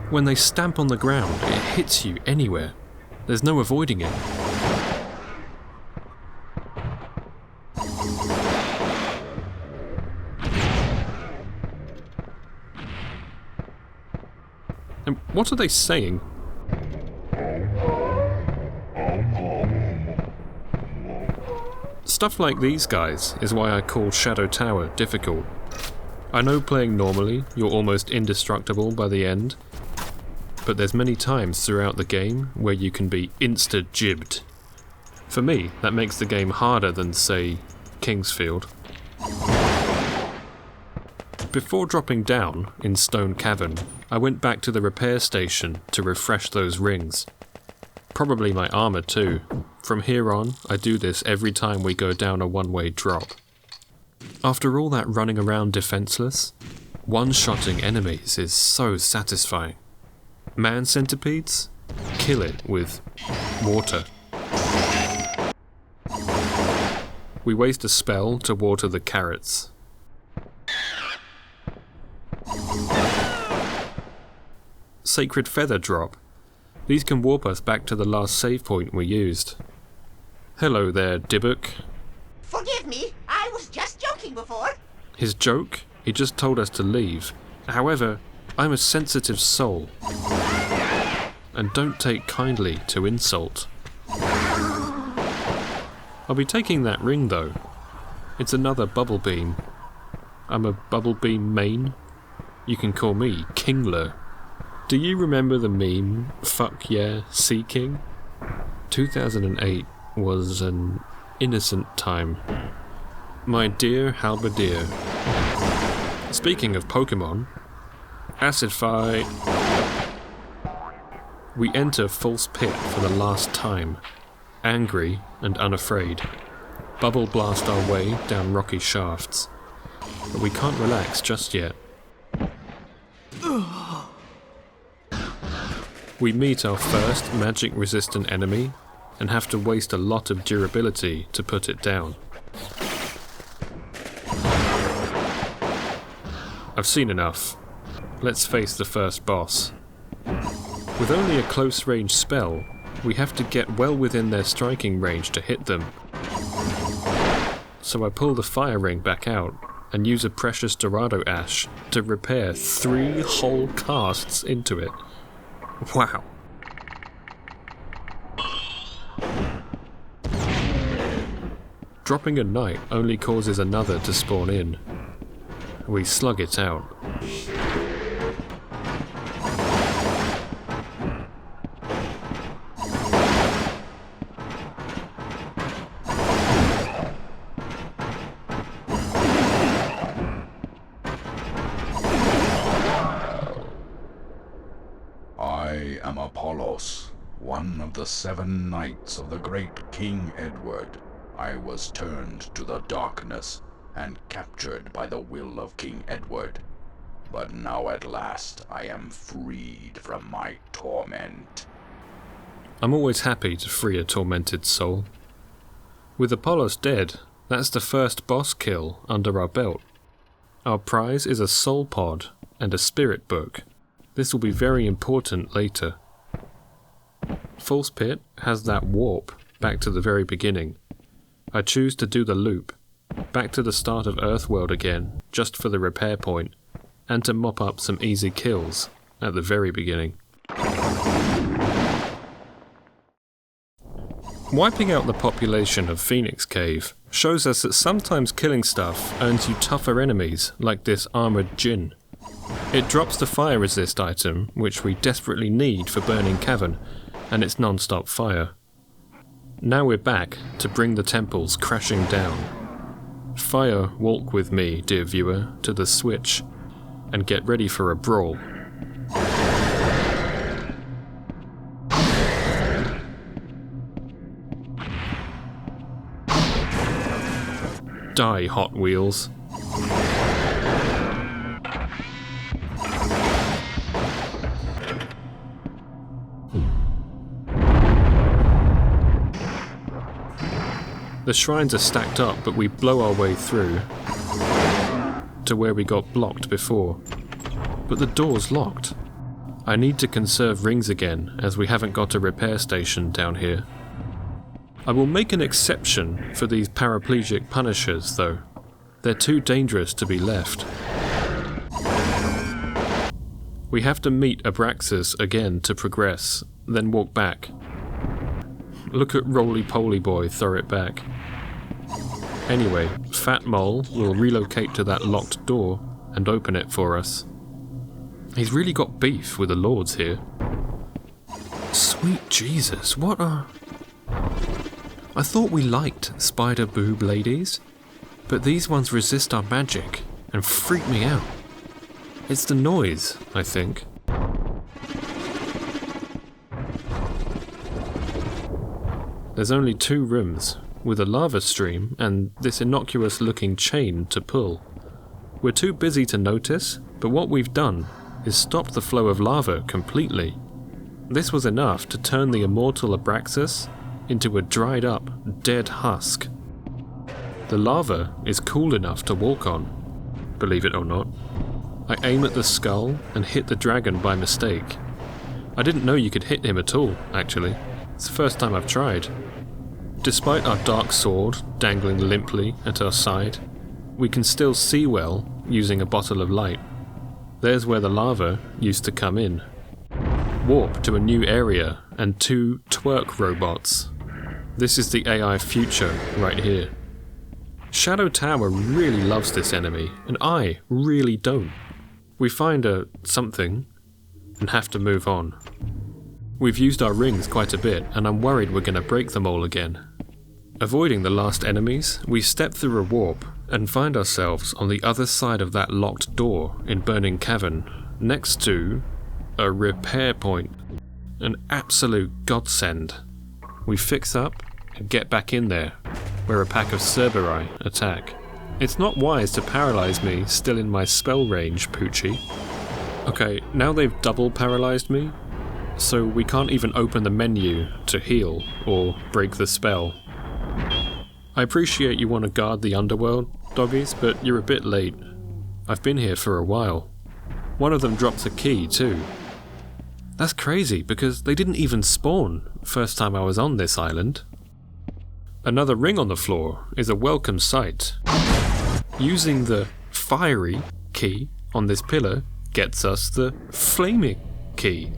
When they stamp on the ground, it hits you anywhere. There's no avoiding it. And what are they saying? Stuff like these guys is why I call Shadow Tower difficult. I know playing normally, you're almost indestructible by the end, but there's many times throughout the game where you can be insta-jibbed. For me, that makes the game harder than, say, Kingsfield. Before dropping down in Stone Cavern, I went back to the repair station to refresh those rings. Probably my armor too. From here on, I do this every time we go down a one-way drop. After all that running around defenseless, one-shotting enemies is so satisfying. Man centipedes? Kill it with water. We waste a spell to water the carrots. Sacred Feather drop. These can warp us back to the last save point we used. Hello there, Dybbuk. Forgive me, I was just joking before. His joke? He just told us to leave. However, I'm a sensitive soul. And don't take kindly to insult. I'll be taking that ring though. It's another bubble beam. I'm a bubble beam main. You can call me Kingler. Do you remember the meme, fuck yeah, Sea King? 2008 was an innocent time. My dear halberdier. Speaking of Pokemon, Acid Fight. We enter False Pit for the last time, angry and unafraid. Bubble blast our way down rocky shafts. But we can't relax just yet. We meet our first magic-resistant enemy and have to waste a lot of durability to put it down. I've seen enough. Let's face the first boss. With only a close-range spell, we have to get well within their striking range to hit them. So I pull the fire ring back out and use a precious Dorado Ash to repair 3 whole casts into it. Wow. Dropping a knight only causes another to spawn in. We slug it out. I am Apollos, one of the 7 knights of the great King Edward. I was turned to the darkness and captured by the will of King Edward. But now at last I am freed from my torment. I'm always happy to free a tormented soul. With Apollos dead, that's the first boss kill under our belt. Our prize is a soul pod and a spirit book. This will be very important later. False Pit has that warp back to the very beginning. I choose to do the loop, back to the start of Earthworld again, just for the repair point, and to mop up some easy kills at the very beginning. Wiping out the population of Phoenix Cave shows us that sometimes killing stuff earns you tougher enemies like this armoured djinn. It drops the fire resist item, which we desperately need for Burning Cavern, and its non-stop fire. Now we're back to bring the temples crashing down. Fire walk with me, dear viewer, to the switch, and get ready for a brawl. Die, Hot Wheels. The shrines are stacked up, but we blow our way through to where we got blocked before. But the door's locked. I need to conserve rings again, as we haven't got a repair station down here. I will make an exception for these paraplegic punishers, though. They're too dangerous to be left. We have to meet Abraxas again to progress, then walk back. Look at Roly-Poly Boy throw it back. Anyway, Fat Mole will relocate to that locked door and open it for us. He's really got beef with the lords here. Sweet Jesus, what are... I thought we liked spider boob ladies, but these ones resist our magic and freak me out. It's the noise, I think. There's only 2 rooms, with a lava stream and this innocuous looking chain to pull. We're too busy to notice, but what we've done is stopped the flow of lava completely. This was enough to turn the immortal Abraxas into a dried up, dead husk. The lava is cool enough to walk on, believe it or not. I aim at the skull and hit the dragon by mistake. I didn't know you could hit him at all, actually. It's the first time I've tried. Despite our dark sword dangling limply at our side, we can still see well using a bottle of light. There's where the lava used to come in. Warp to a new area and 2 twerk robots. This is the AI future right here. Shadow Tower really loves this enemy, and I really don't. We find a something and have to move on. We've used our rings quite a bit, and I'm worried we're going to break them all again. Avoiding the last enemies, we step through a warp and find ourselves on the other side of that locked door in Burning Cavern, next to a repair point. An absolute godsend. We fix up and get back in there, where a pack of Cerberus attack. It's not wise to paralyze me still in my spell range, Poochie. Okay, now they've double paralyzed me, so we can't even open the menu to heal or break the spell. I appreciate you want to guard the underworld, doggies, but you're a bit late. I've been here for a while. One of them drops a key too. That's crazy, because they didn't even spawn first time I was on this island. Another ring on the floor is a welcome sight. Using the fiery key on this pillar gets us the flaming key.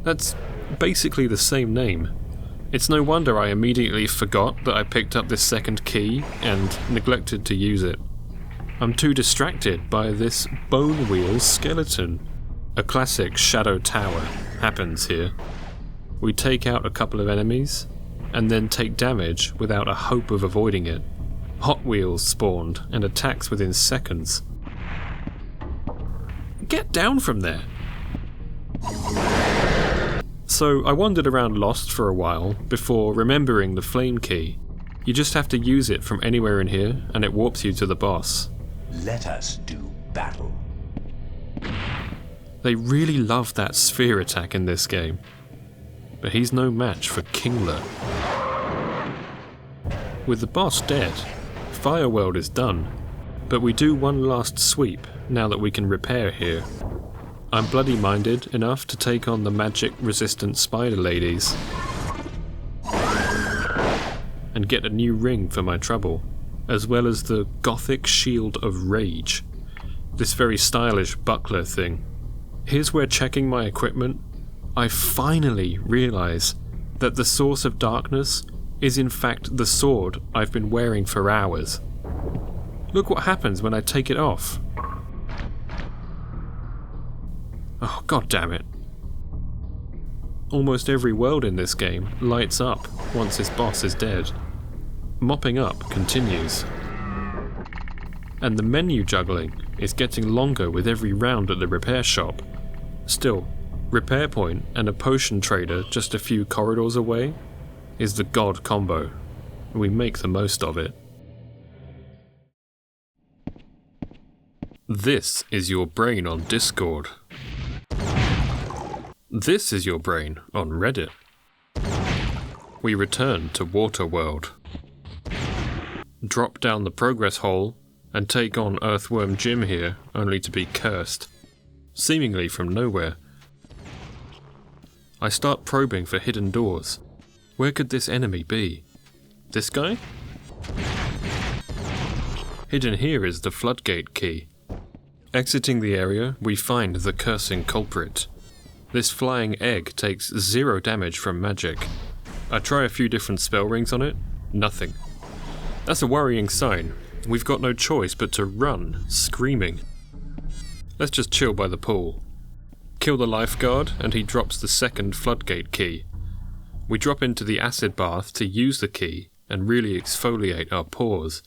That's basically the same name. It's no wonder I immediately forgot that I picked up this second key and neglected to use it. I'm too distracted by this bone wheel skeleton. A classic Shadow Tower happens here. We take out a couple of enemies, and then take damage without a hope of avoiding it. Hot Wheels spawned and attacks within seconds. Get down from there! So I wandered around lost for a while before remembering the flame key. You just have to use it from anywhere in here and it warps you to the boss. Let us do battle. They really love that sphere attack in this game. But he's no match for Kingler. With the boss dead, Fireworld is done, but we do one last sweep now that we can repair here. I'm bloody minded enough to take on the magic-resistant spider ladies and get a new ring for my trouble, as well as the Gothic Shield of Rage, this very stylish buckler thing. Here's where checking my equipment, I finally realise that the source of darkness is in fact the sword I've been wearing for hours. Look what happens when I take it off. Oh, god damn it. Almost every world in this game lights up once this boss is dead. Mopping up continues. And the menu juggling is getting longer with every round at the repair shop. Still, repair point and a potion trader just a few corridors away is the god combo. We make the most of it. This is your brain on Discord. This is your brain on Reddit. We return to Water World. Drop down the progress hole and take on Earthworm Jim here, only to be cursed. Seemingly from nowhere. I start probing for hidden doors. Where could this enemy be? This guy? Hidden here is the floodgate key. Exiting the area, we find the cursing culprit. This flying egg takes 0 damage from magic. I try a few different spell rings on it, nothing. That's a worrying sign. We've got no choice but to run, screaming. Let's just chill by the pool. Kill the lifeguard, and he drops the second floodgate key. We drop into the acid bath to use the key and really exfoliate our pores.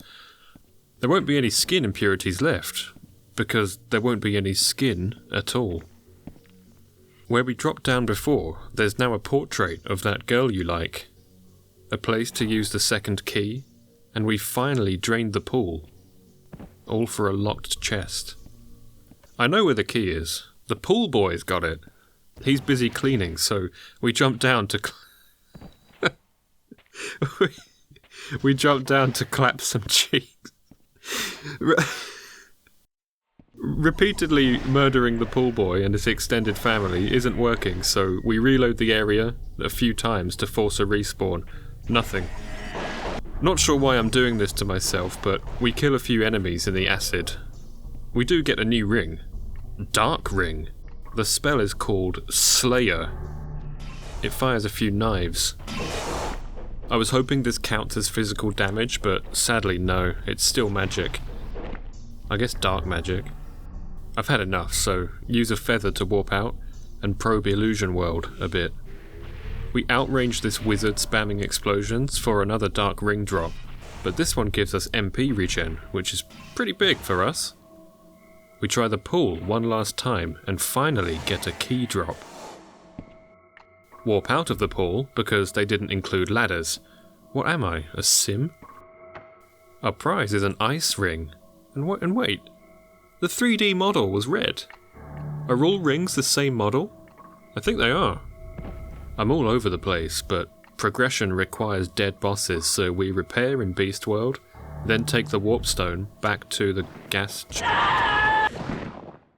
There won't be any skin impurities left, because there won't be any skin at all. Where we dropped down before, there's now a portrait of that girl you like. a place to use the second key, and we finally drained the pool. All for a locked chest. I know where the key is. The pool boy's got it. He's busy cleaning, so we jumped down to... we jumped down to clap some cheeks. Repeatedly murdering the pool boy and his extended family isn't working, so we reload the area a few times to force a respawn. Nothing. Not sure why I'm doing this to myself, but we kill a few enemies in the acid. We do get a new ring. Dark Ring. The spell is called Slayer. It fires a few knives. I was hoping this counts as physical damage, but sadly no, it's still magic. I guess dark magic. I've had enough, so use a feather to warp out and probe Illusion World a bit. We outrange this wizard spamming explosions for another dark ring drop, but this one gives us MP regen, which is pretty big for us. We try the pool one last time and finally get a key drop. Warp out of the pool because they didn't include ladders. What am I, a sim? Our prize is an ice ring. And wait, the 3D model was red. Are all rings the same model? I think they are. I'm all over the place, but progression requires dead bosses, so we repair in Beast World, then take the warp stone back to the gas...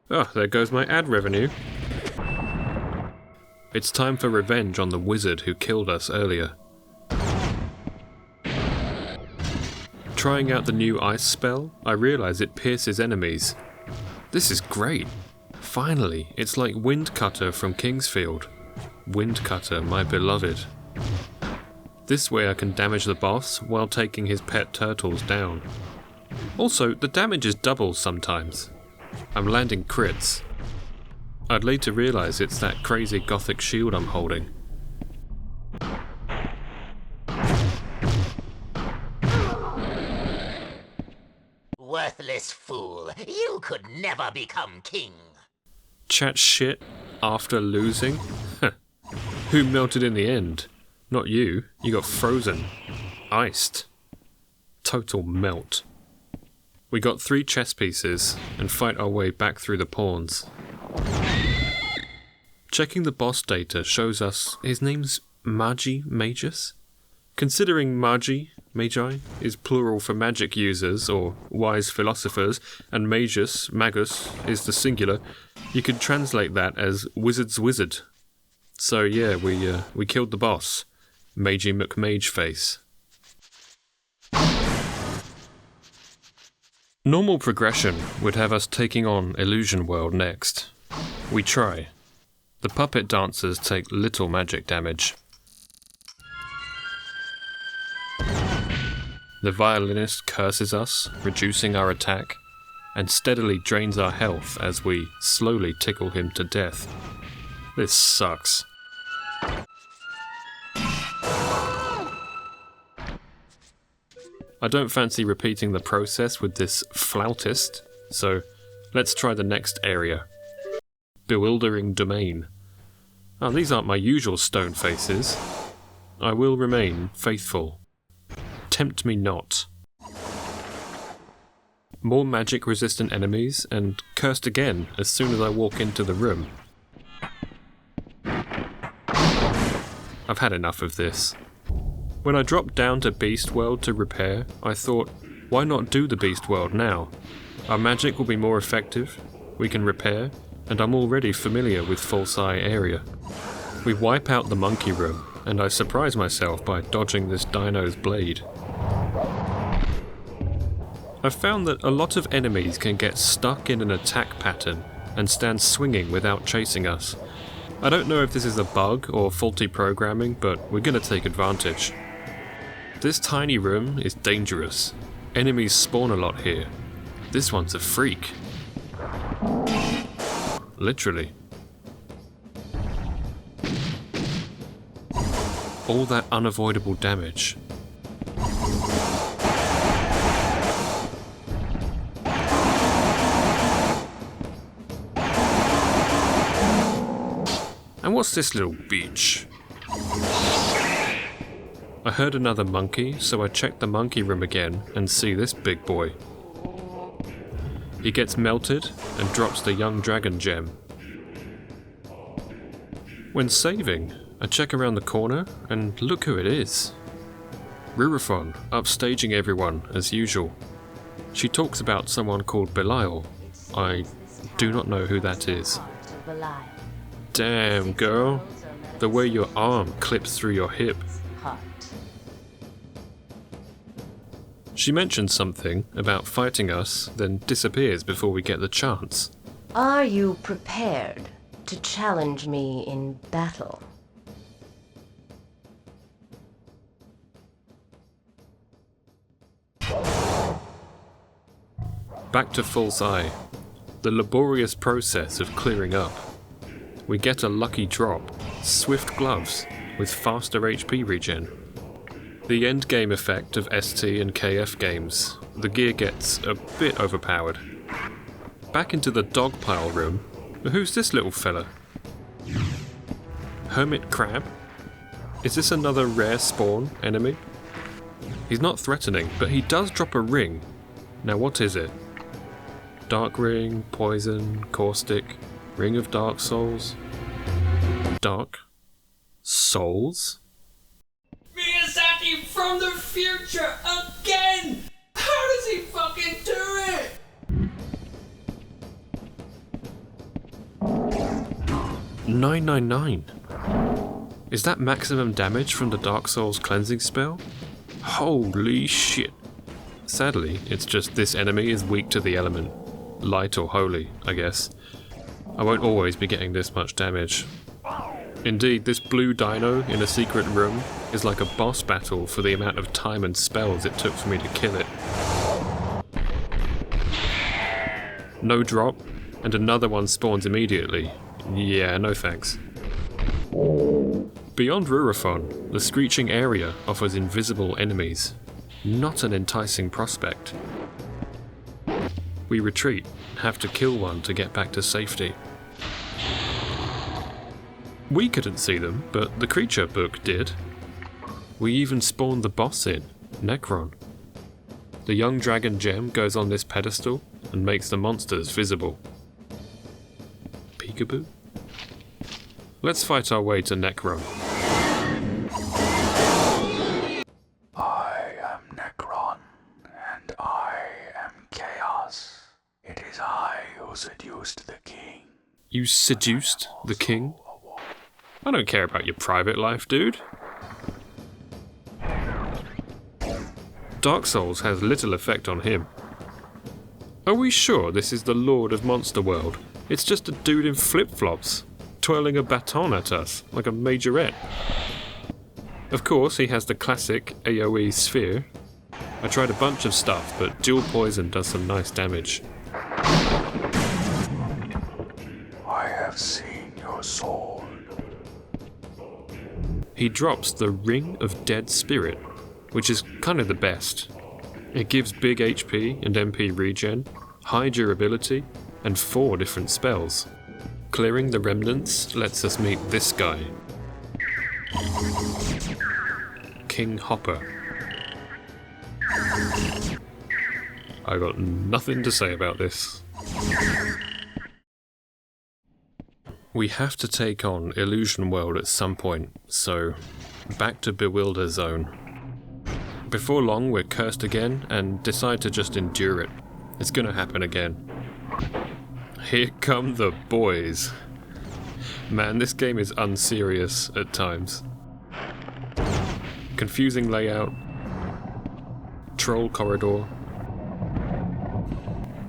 Oh, there goes my ad revenue. It's time for revenge on the wizard who killed us earlier. Trying out the new ice spell, I realise it pierces enemies. This is great. Finally, it's like Windcutter from Kingsfield. Windcutter, my beloved. This way I can damage the boss while taking his pet turtles down. Also, the damage is double sometimes. I'm landing crits. I'd later realise it's that crazy gothic shield I'm holding. Worthless fool, you could never become king. Chat shit after losing? Who melted in the end? Not you. You got frozen. Iced. Total melt. We got 3 chess pieces and fight our way back through the pawns. Checking the boss data shows us his name's Magus? Considering Magi is plural for magic users or wise philosophers, and magus is the singular, you could translate that as wizard's wizard. So yeah, we killed the boss, Magi McMageface. Normal progression would have us taking on Illusion World next. We try. The puppet dancers take little magic damage. The violinist curses us, reducing our attack, and steadily drains our health as we slowly tickle him to death. This sucks. I don't fancy repeating the process with this flautist, so let's try the next area. Bewildering Domain. Oh, these aren't my usual stone faces. I will remain faithful. Tempt me not. More magic-resistant enemies, and cursed again as soon as I walk into the room. I've had enough of this. When I dropped down to Beast World to repair, I thought, why not do the Beast World now? Our magic will be more effective, we can repair, and I'm already familiar with False Eye area. We wipe out the monkey room, and I surprise myself by dodging this dino's blade. I've found that a lot of enemies can get stuck in an attack pattern and stand swinging without chasing us. I don't know if this is a bug or faulty programming, but we're gonna take advantage. This tiny room is dangerous. Enemies spawn a lot here. This one's a freak. Literally. All that unavoidable damage. And what's this little beach? I heard another monkey, so I checked the monkey room again and see this big boy. He gets melted and drops the young dragon gem. When saving, I check around the corner and look who it is. Rurifon, upstaging everyone as usual. She talks about someone called Belial. I do not know who that is. Damn, girl. The way your arm clips through your hip. She mentions something about fighting us, then disappears before we get the chance. Are you prepared to challenge me in battle? Back to False Eye. The laborious process of clearing up. We get a lucky drop, swift gloves, with faster HP regen. The endgame effect of ST and KF games, the gear gets a bit overpowered. Back into the dogpile room. Who's this little fella? Hermit Crab? Is this another rare spawn enemy? He's not threatening, but he does drop a ring. Now what is it? Dark Ring, Poison, Caustic, Ring of Dark Souls? Dark Souls? Miyazaki from the future again! How does he fucking do it? $999. Is that maximum damage from the Dark Souls cleansing spell? Holy shit. Sadly, it's just this enemy is weak to the element. Light or holy, I guess. I won't always be getting this much damage. Indeed, this blue dino in a secret room is like a boss battle for the amount of time and spells it took for me to kill it. No drop, and another one spawns immediately. Yeah, no thanks. Beyond Rurifon, the Screeching Area offers invisible enemies. Not an enticing prospect. We retreat, have to kill one to get back to safety. We couldn't see them, but the creature book did. We even spawned the boss in, Necron. The young dragon gem goes on this pedestal and makes the monsters visible. Peekaboo? Let's fight our way to Necron. I am Necron, and I am Chaos. It is I who seduced the king. You seduced the king? I don't care about your private life, dude. Dark Souls has little effect on him. Are we sure this is the Lord of Monster World? It's just a dude in flip-flops, twirling a baton at us like a majorette. Of course, he has the classic AoE sphere. I tried a bunch of stuff, but dual poison does some nice damage. I have seen your sword. He drops the Ring of Dead Spirit, which is kind of the best. It gives big HP and MP regen, high durability, and 4 different spells. Clearing the remnants lets us meet this guy. King Hopper. I got nothing to say about this. We have to take on Illusion World at some point, so back to Bewilder Zone. Before long we're cursed again and decide to just endure it. It's gonna happen again. Here come the boys. Man, this game is unserious at times. Confusing layout. Troll corridor.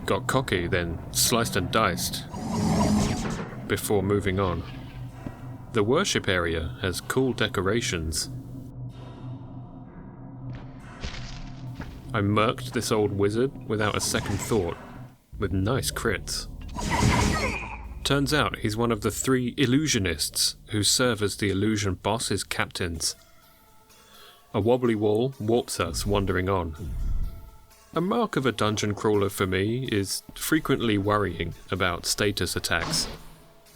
Got cocky, then sliced and diced. Before moving on. The worship area has cool decorations. I murked this old wizard without a second thought, with nice crits. Turns out he's one of the 3 illusionists who serve as the illusion boss's captains. A wobbly wall warps us wandering on. A mark of a dungeon crawler for me is frequently worrying about status attacks.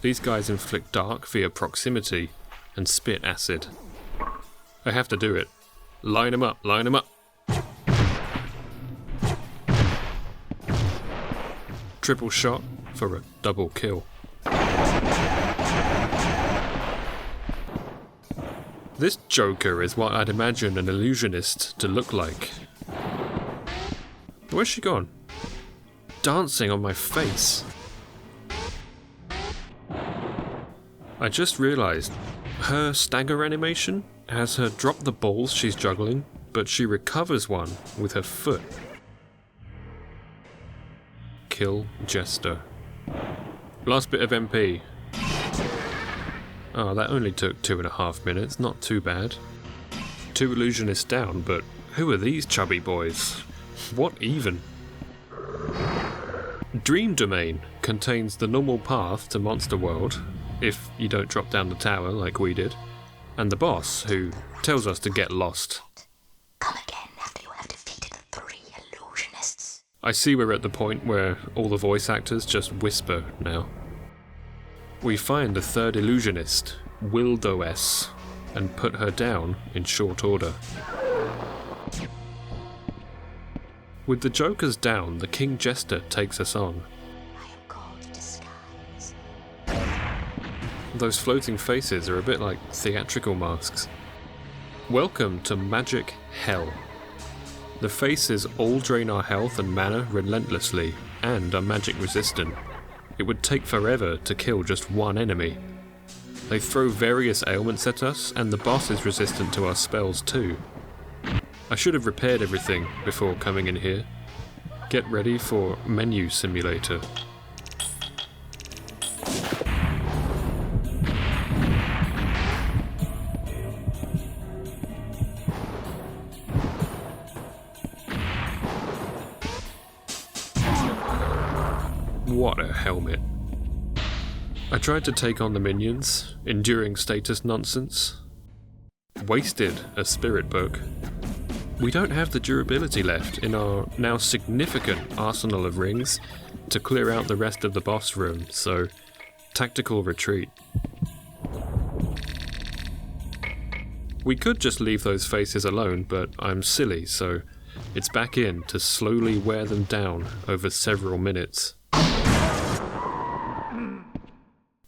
These guys inflict dark via proximity and spit acid. I have to do it. Line him up, line him up. Triple shot for a double kill. This Joker is what I'd imagine an illusionist to look like. Where's she gone? Dancing on my face. I just realised her stagger animation has her drop the balls she's juggling, but she recovers one with her foot. Kill Jester. Last bit of MP. Oh, that only took 2.5 minutes, not too bad. 2 illusionists down, but who are these chubby boys? What even? Dream Domain contains the normal path to Monster World, if you don't drop down the tower like we did, and the boss, who tells us to get lost. Come again after you have defeated 3 illusionists. I see we're at the point where all the voice actors just whisper now. We find the 3rd illusionist, Wildoess, and put her down in short order. With the Jokers down, the King Jester takes us on. I am called disguise. Those floating faces are a bit like theatrical masks. Welcome to Magic Hell. The faces all drain our health and mana relentlessly, and are magic resistant. It would take forever to kill just one enemy. They throw various ailments at us, and the boss is resistant to our spells too. I should have repaired everything before coming in here. Get ready for Menu Simulator. What a helmet. I tried to take on the minions, enduring status nonsense. Wasted a spirit book. We don't have the durability left in our now significant arsenal of rings to clear out the rest of the boss room, so tactical retreat. We could just leave those faces alone, but I'm silly, so it's back in to slowly wear them down over several minutes.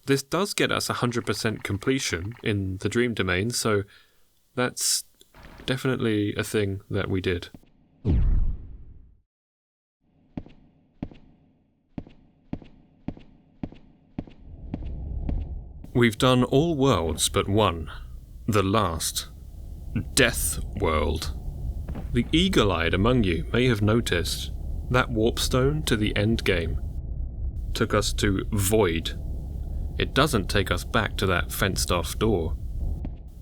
This does get us 100% completion in the Dream Domain, so that's definitely a thing that we did. We've done all worlds but one, the last, Death World. The eagle-eyed among you may have noticed that warpstone to the end game took us to Void. It doesn't take us back to that fenced-off door.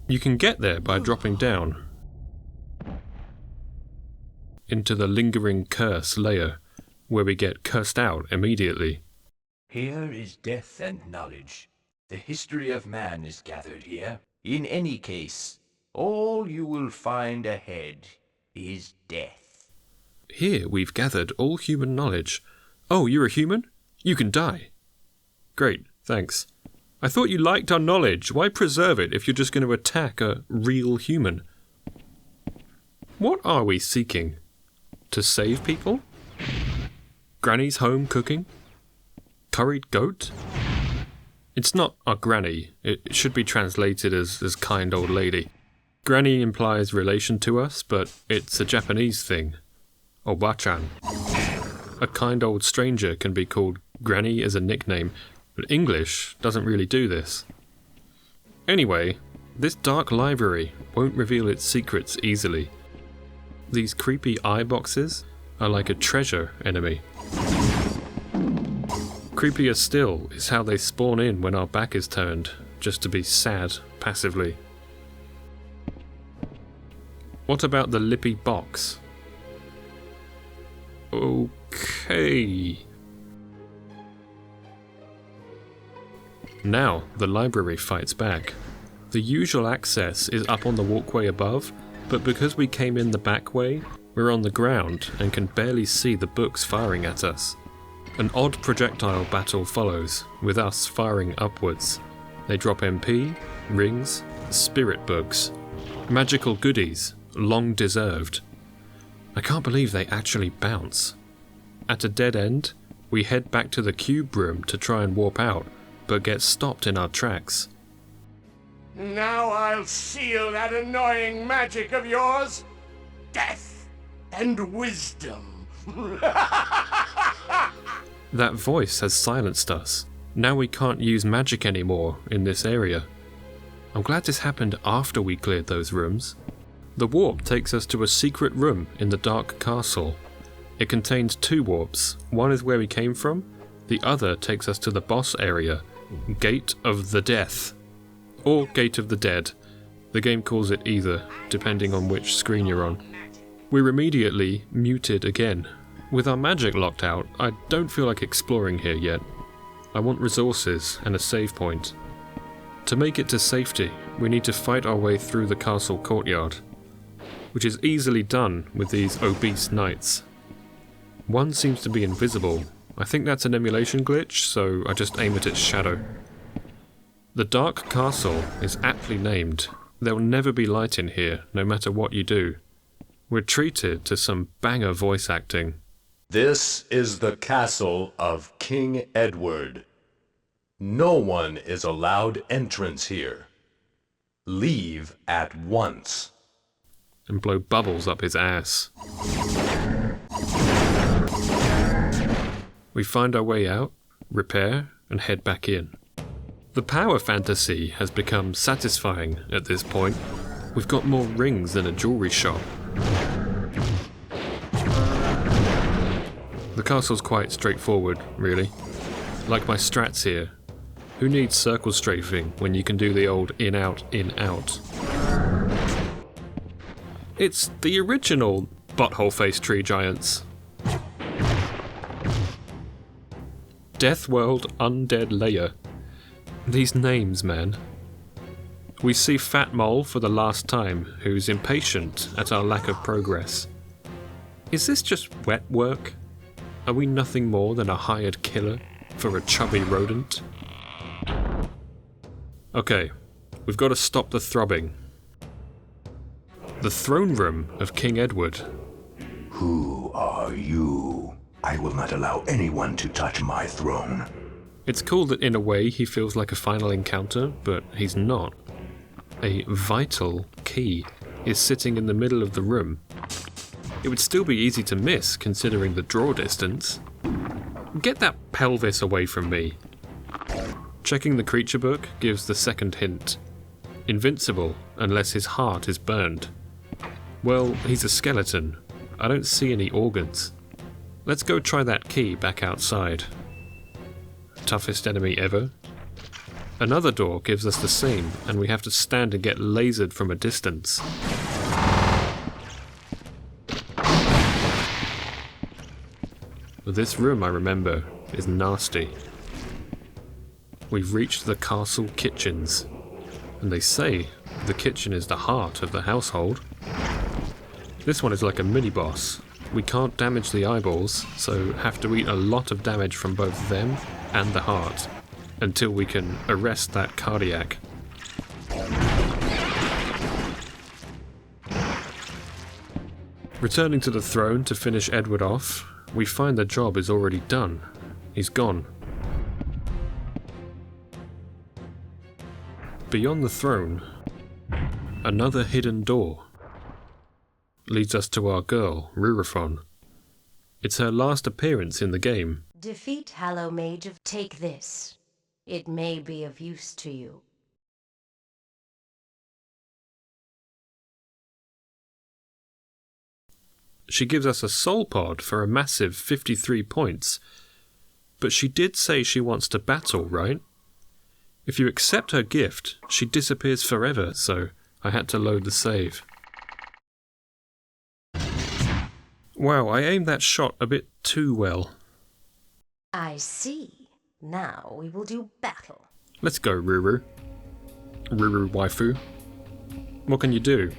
You can get there by dropping down into the lingering curse layer, where we get cursed out immediately. Here is death and knowledge. The history of man is gathered here. In any case, all you will find ahead is death. Here we've gathered all human knowledge. Oh, you're a human? You can die. Great, thanks. I thought you liked our knowledge. Why preserve it if you're just going to attack a real human? What are we seeking? To save people? Granny's home cooking? Curried goat? It's not our granny. It should be translated as kind old lady. Granny implies relation to us, but it's a Japanese thing. Obachan. A kind old stranger can be called Granny as a nickname, but English doesn't really do this. Anyway, this dark library won't reveal its secrets easily. These creepy eye boxes are like a treasure enemy. Creepier still is how they spawn in when our back is turned, just to be sad passively. What about the lippy box? Okay. Now the library fights back. The usual access is up on the walkway above, but because we came in the back way, we're on the ground and can barely see the books firing at us. An odd projectile battle follows, with us firing upwards. They drop MP, rings, spirit books, magical goodies, long deserved. I can't believe they actually bounce. At a dead end, we head back to the cube room to try and warp out, but get stopped in our tracks. Now I'll seal that annoying magic of yours. Death and wisdom. That voice has silenced us. Now we can't use magic anymore in this area. I'm glad this happened after we cleared those rooms. The warp takes us to a secret room in the Dark Castle. It contains 2 warps. One is where we came from, the other takes us to the boss area, Gate of the Death. Or Gate of the Dead. The game calls it either, depending on which screen you're on. We're immediately muted again. With our magic locked out, I don't feel like exploring here yet. I want resources and a save point. To make it to safety, we need to fight our way through the castle courtyard, which is easily done with these obese knights. One seems to be invisible. I think that's an emulation glitch, so I just aim at its shadow. The Dark Castle is aptly named. There will never be light in here, no matter what you do. We're treated to some banger voice acting. This is the castle of King Edward. No one is allowed entrance here. Leave at once. And blow bubbles up his ass. We find our way out, repair, and head back in. The power fantasy has become satisfying at this point. We've got more rings than a jewelry shop. The castle's quite straightforward, really. Like my strats here. Who needs circle strafing when you can do the old in-out, in-out? It's the original butthole-faced tree giants. Death World Undead Layer. These names, man. We see Fat Mole for the last time, who's impatient at our lack of progress. Is this just wet work? Are we nothing more than a hired killer for a chubby rodent? Okay, we've got to stop the throbbing. The throne room of King Edward. Who are you? I will not allow anyone to touch my throne. It's cool that in a way he feels like a final encounter, but he's not. A vital key is sitting in the middle of the room. It would still be easy to miss considering the draw distance. Get that pelvis away from me. Checking the creature book gives the second hint. Invincible unless his heart is burned. Well, he's a skeleton. I don't see any organs. Let's go try that key back outside. Toughest enemy ever. Another door gives us the same, and we have to stand and get lasered from a distance. This room, I remember, is nasty. We've reached the castle kitchens, and they say the kitchen is the heart of the household. This one is like a mini-boss. We can't damage the eyeballs, so have to eat a lot of damage from both them and the heart, until we can arrest that cardiac. Returning to the throne to finish Edward off, we find the job is already done. He's gone. Beyond the throne, another hidden door leads us to our girl, Rurifon. It's her last appearance in the game. Defeat Hallow Mage of Take This. It may be of use to you. She gives us a soul pod for a massive 53 points. But she did say she wants to battle, right? If you accept her gift, she disappears forever, so I had to load the save. Wow, I aimed that shot a bit too well. I see. Now we will do battle. Let's go, Ruru. Ruru waifu. What can you do?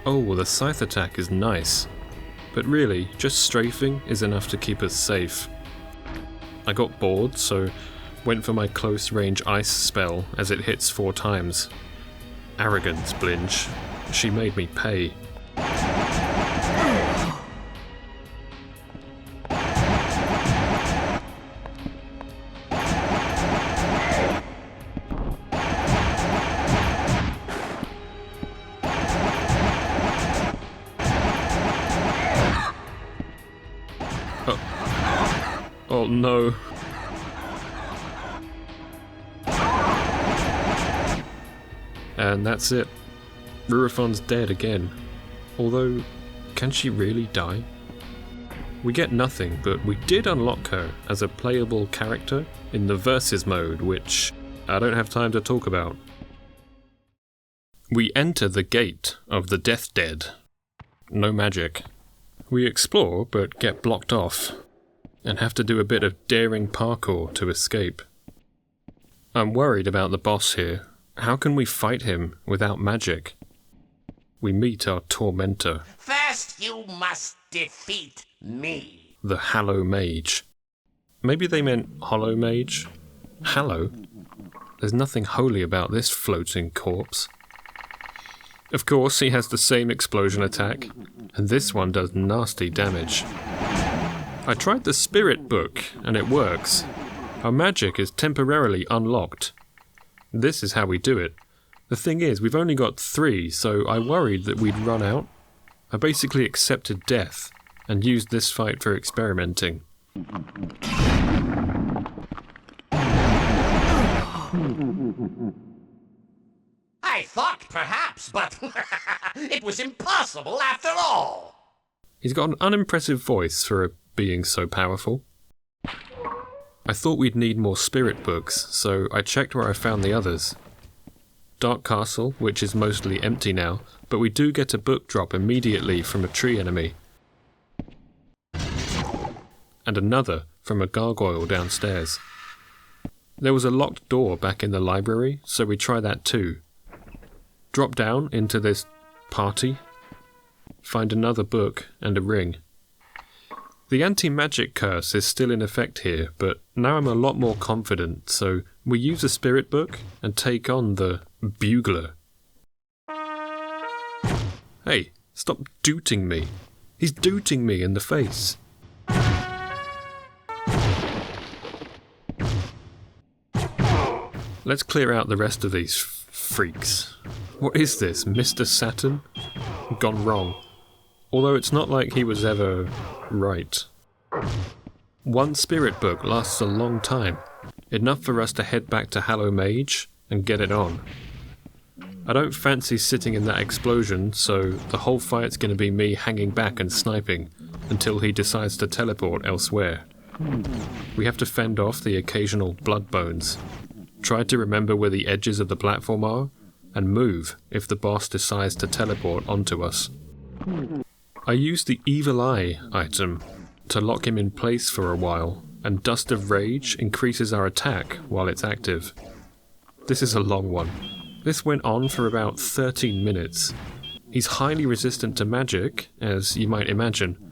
Oh, well, the scythe attack is nice. But really, just strafing is enough to keep us safe. I got bored, so Went for my close range ice spell as it hits 4 times. Arrogance, Blinch. She made me pay. Oh no. And that's it. Rurifon's dead again. Although, can she really die? We get nothing, but we did unlock her as a playable character in the Versus mode, which I don't have time to talk about. We enter the gate of the Death Dead. No magic. We explore, but get blocked off, and have to do a bit of daring parkour to escape. I'm worried about the boss here. How can we fight him without magic? We meet our tormentor. First you must defeat me. The Hallow Mage. Maybe they meant Hollow Mage? Hallow? There's nothing holy about this floating corpse. Of course, he has the same explosion attack, and this one does nasty damage. I tried the Spirit Book, and it works. Our magic is temporarily unlocked. This is how we do it. The thing is, we've only got 3, so I worried that we'd run out. I basically accepted death, and used this fight for experimenting. I thought perhaps, but it was impossible after all. He's got an unimpressive voice for being so powerful. I thought we'd need more spirit books, so I checked where I found the others. Dark Castle, which is mostly empty now, but we do get a book drop immediately from a tree enemy. And another from a gargoyle downstairs. There was a locked door back in the library, so we try that too. Drop down into this party, find another book and a ring. The anti-magic curse is still in effect here, but now I'm a lot more confident, so we use a spirit book and take on the bugler. Hey, stop dooting me. He's dooting me in the face. Let's clear out the rest of these freaks. What is this, Mr. Saturn? Gone wrong. Although it's not like he was ever right. One spirit book lasts a long time, enough for us to head back to Hallow Mage and get it on. I don't fancy sitting in that explosion, so the whole fight's going to be me hanging back and sniping until he decides to teleport elsewhere. We have to fend off the occasional blood bones, try to remember where the edges of the platform are, and move if the boss decides to teleport onto us. I used the Evil Eye item to lock him in place for a while, and Dust of Rage increases our attack while it's active. This is a long one. This went on for about 13 minutes. He's highly resistant to magic, as you might imagine.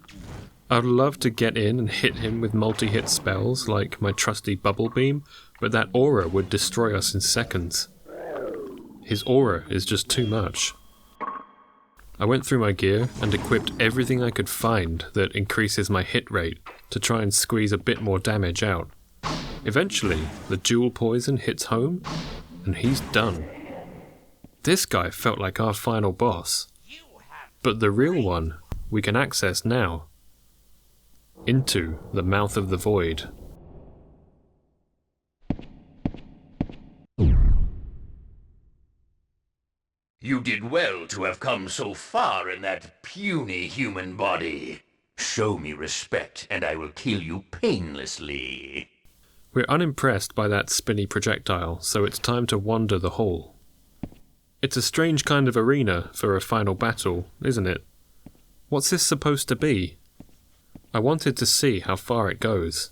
I'd love to get in and hit him with multi-hit spells like my trusty Bubble Beam, but that aura would destroy us in seconds. His aura is just too much. I went through my gear and equipped everything I could find that increases my hit rate to try and squeeze a bit more damage out. Eventually, the jewel poison hits home, and he's done. This guy felt like our final boss, but the real one we can access now. Into the mouth of the void. You did well to have come so far in that puny human body. Show me respect, and I will kill you painlessly. We're unimpressed by that spinny projectile, so it's time to wander the hall. It's a strange kind of arena for a final battle, isn't it? What's this supposed to be? I wanted to see how far it goes.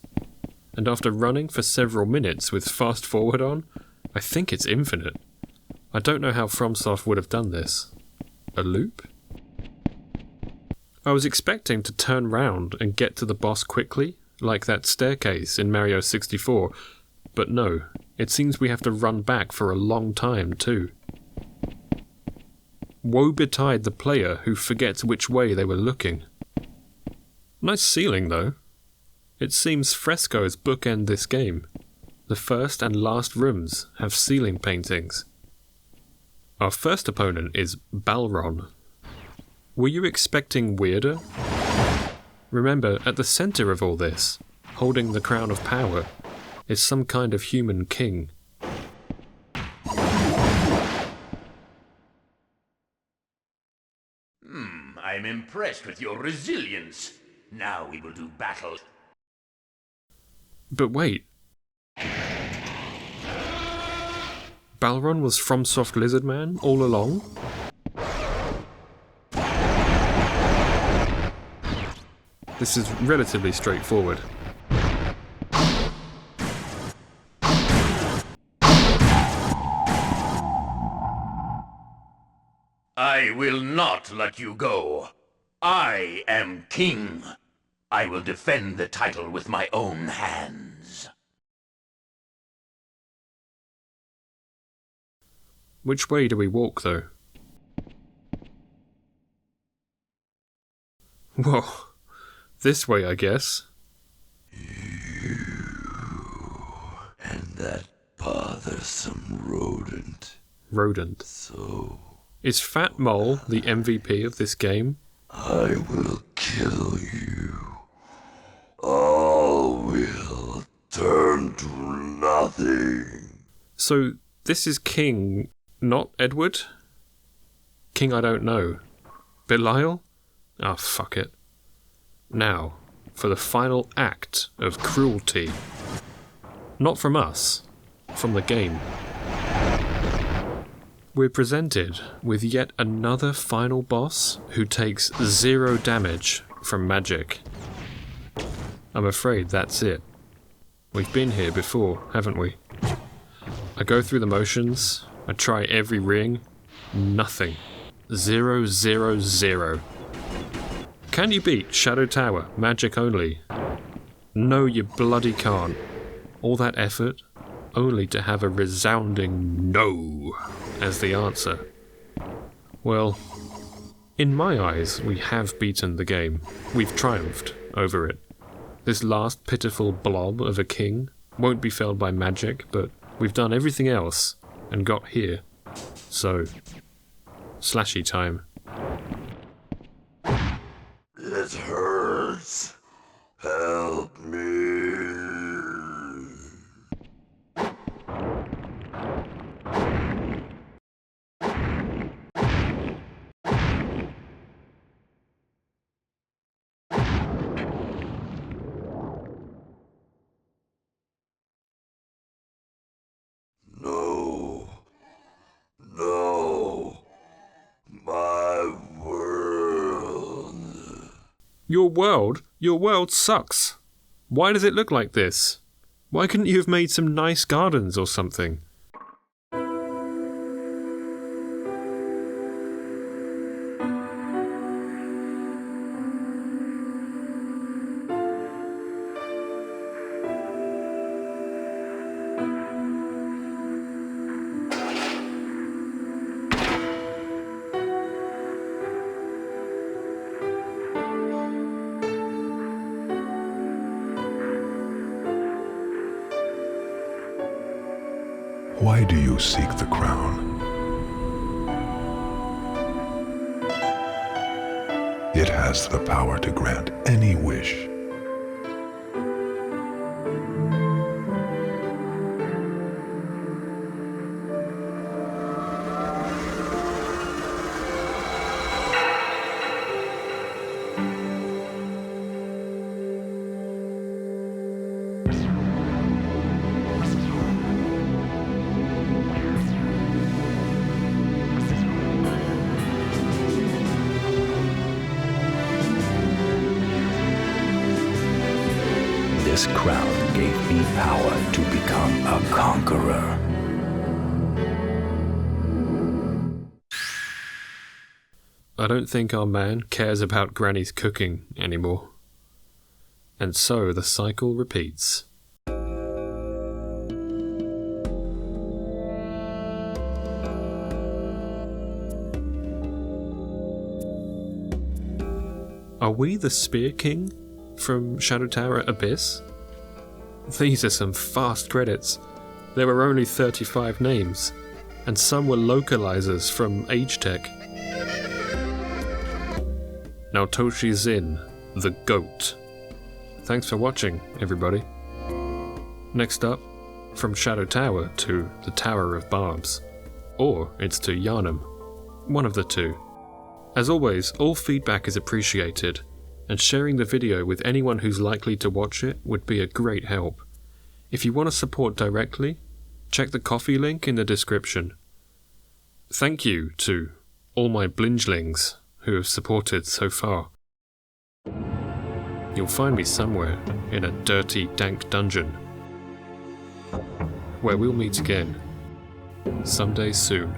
And after running for several minutes with fast forward on, I think it's infinite. I don't know how Fromsoft would have done this. A loop? I was expecting to turn round and get to the boss quickly, like that staircase in Mario 64, But no, it seems we have to run back for a long time too. Woe betide the player who forgets which way they were looking. Nice ceiling though. It seems frescoes bookend this game. The first and last rooms have ceiling paintings. Our first opponent is Balron. Were you expecting weirder? Remember, at the centre of all this, holding the crown of power, is some kind of human king. I'm impressed with your resilience. Now we will do battle. But wait. Balron was Fromsoft Lizard Man all along? This is relatively straightforward. I will not let you go. I am king. I will defend the title with my own hands. Which way do we walk, though? Whoa. This way, I guess. You and that bothersome rodent. Rodent. So... Is Fat Mole the MVP of this game? I will kill you. All will turn to nothing. So, this is King, not Edward? King I don't know. Belial? Ah, fuck it. Now, for the final act of cruelty. Not from us, from the game. We're presented with yet another final boss who takes 0 damage from magic. I'm afraid that's it. We've been here before, haven't we? I go through the motions, I try every ring, nothing. 0, 0, 0. Can you beat Shadow Tower, magic only? No, you bloody can't. All that effort, only to have a resounding no as the answer. Well, in my eyes, we have beaten the game. We've triumphed over it. This last pitiful blob of a king won't be felled by magic, but we've done everything else and got here. So, slashy time. It hurts. Help me. No. No. My world. Your world? Your world sucks. Why does it look like this? Why couldn't you have made some nice gardens or something? Why do you seek the crown? It has the power to grant any wish. This crown gave me power to become a conqueror. I don't think our man cares about Granny's cooking anymore. And so the cycle repeats. Are we the Spear King from Shadow Tower Abyss? These are some fast credits. There were only 35 names, and some were localizers from Age Tech. Now Toshi Zin, the GOAT. Thanks for watching, everybody. Next up, from Shadow Tower to the Tower of Barbs. Or it's to Yharnam. One of the two. As always, all feedback is appreciated, and sharing the video with anyone who's likely to watch it would be a great help. If you want to support directly, check the Ko-fi link in the description. Thank you to all my blingelings who have supported so far. You'll find me somewhere in a dirty, dank dungeon, where we'll meet again someday soon.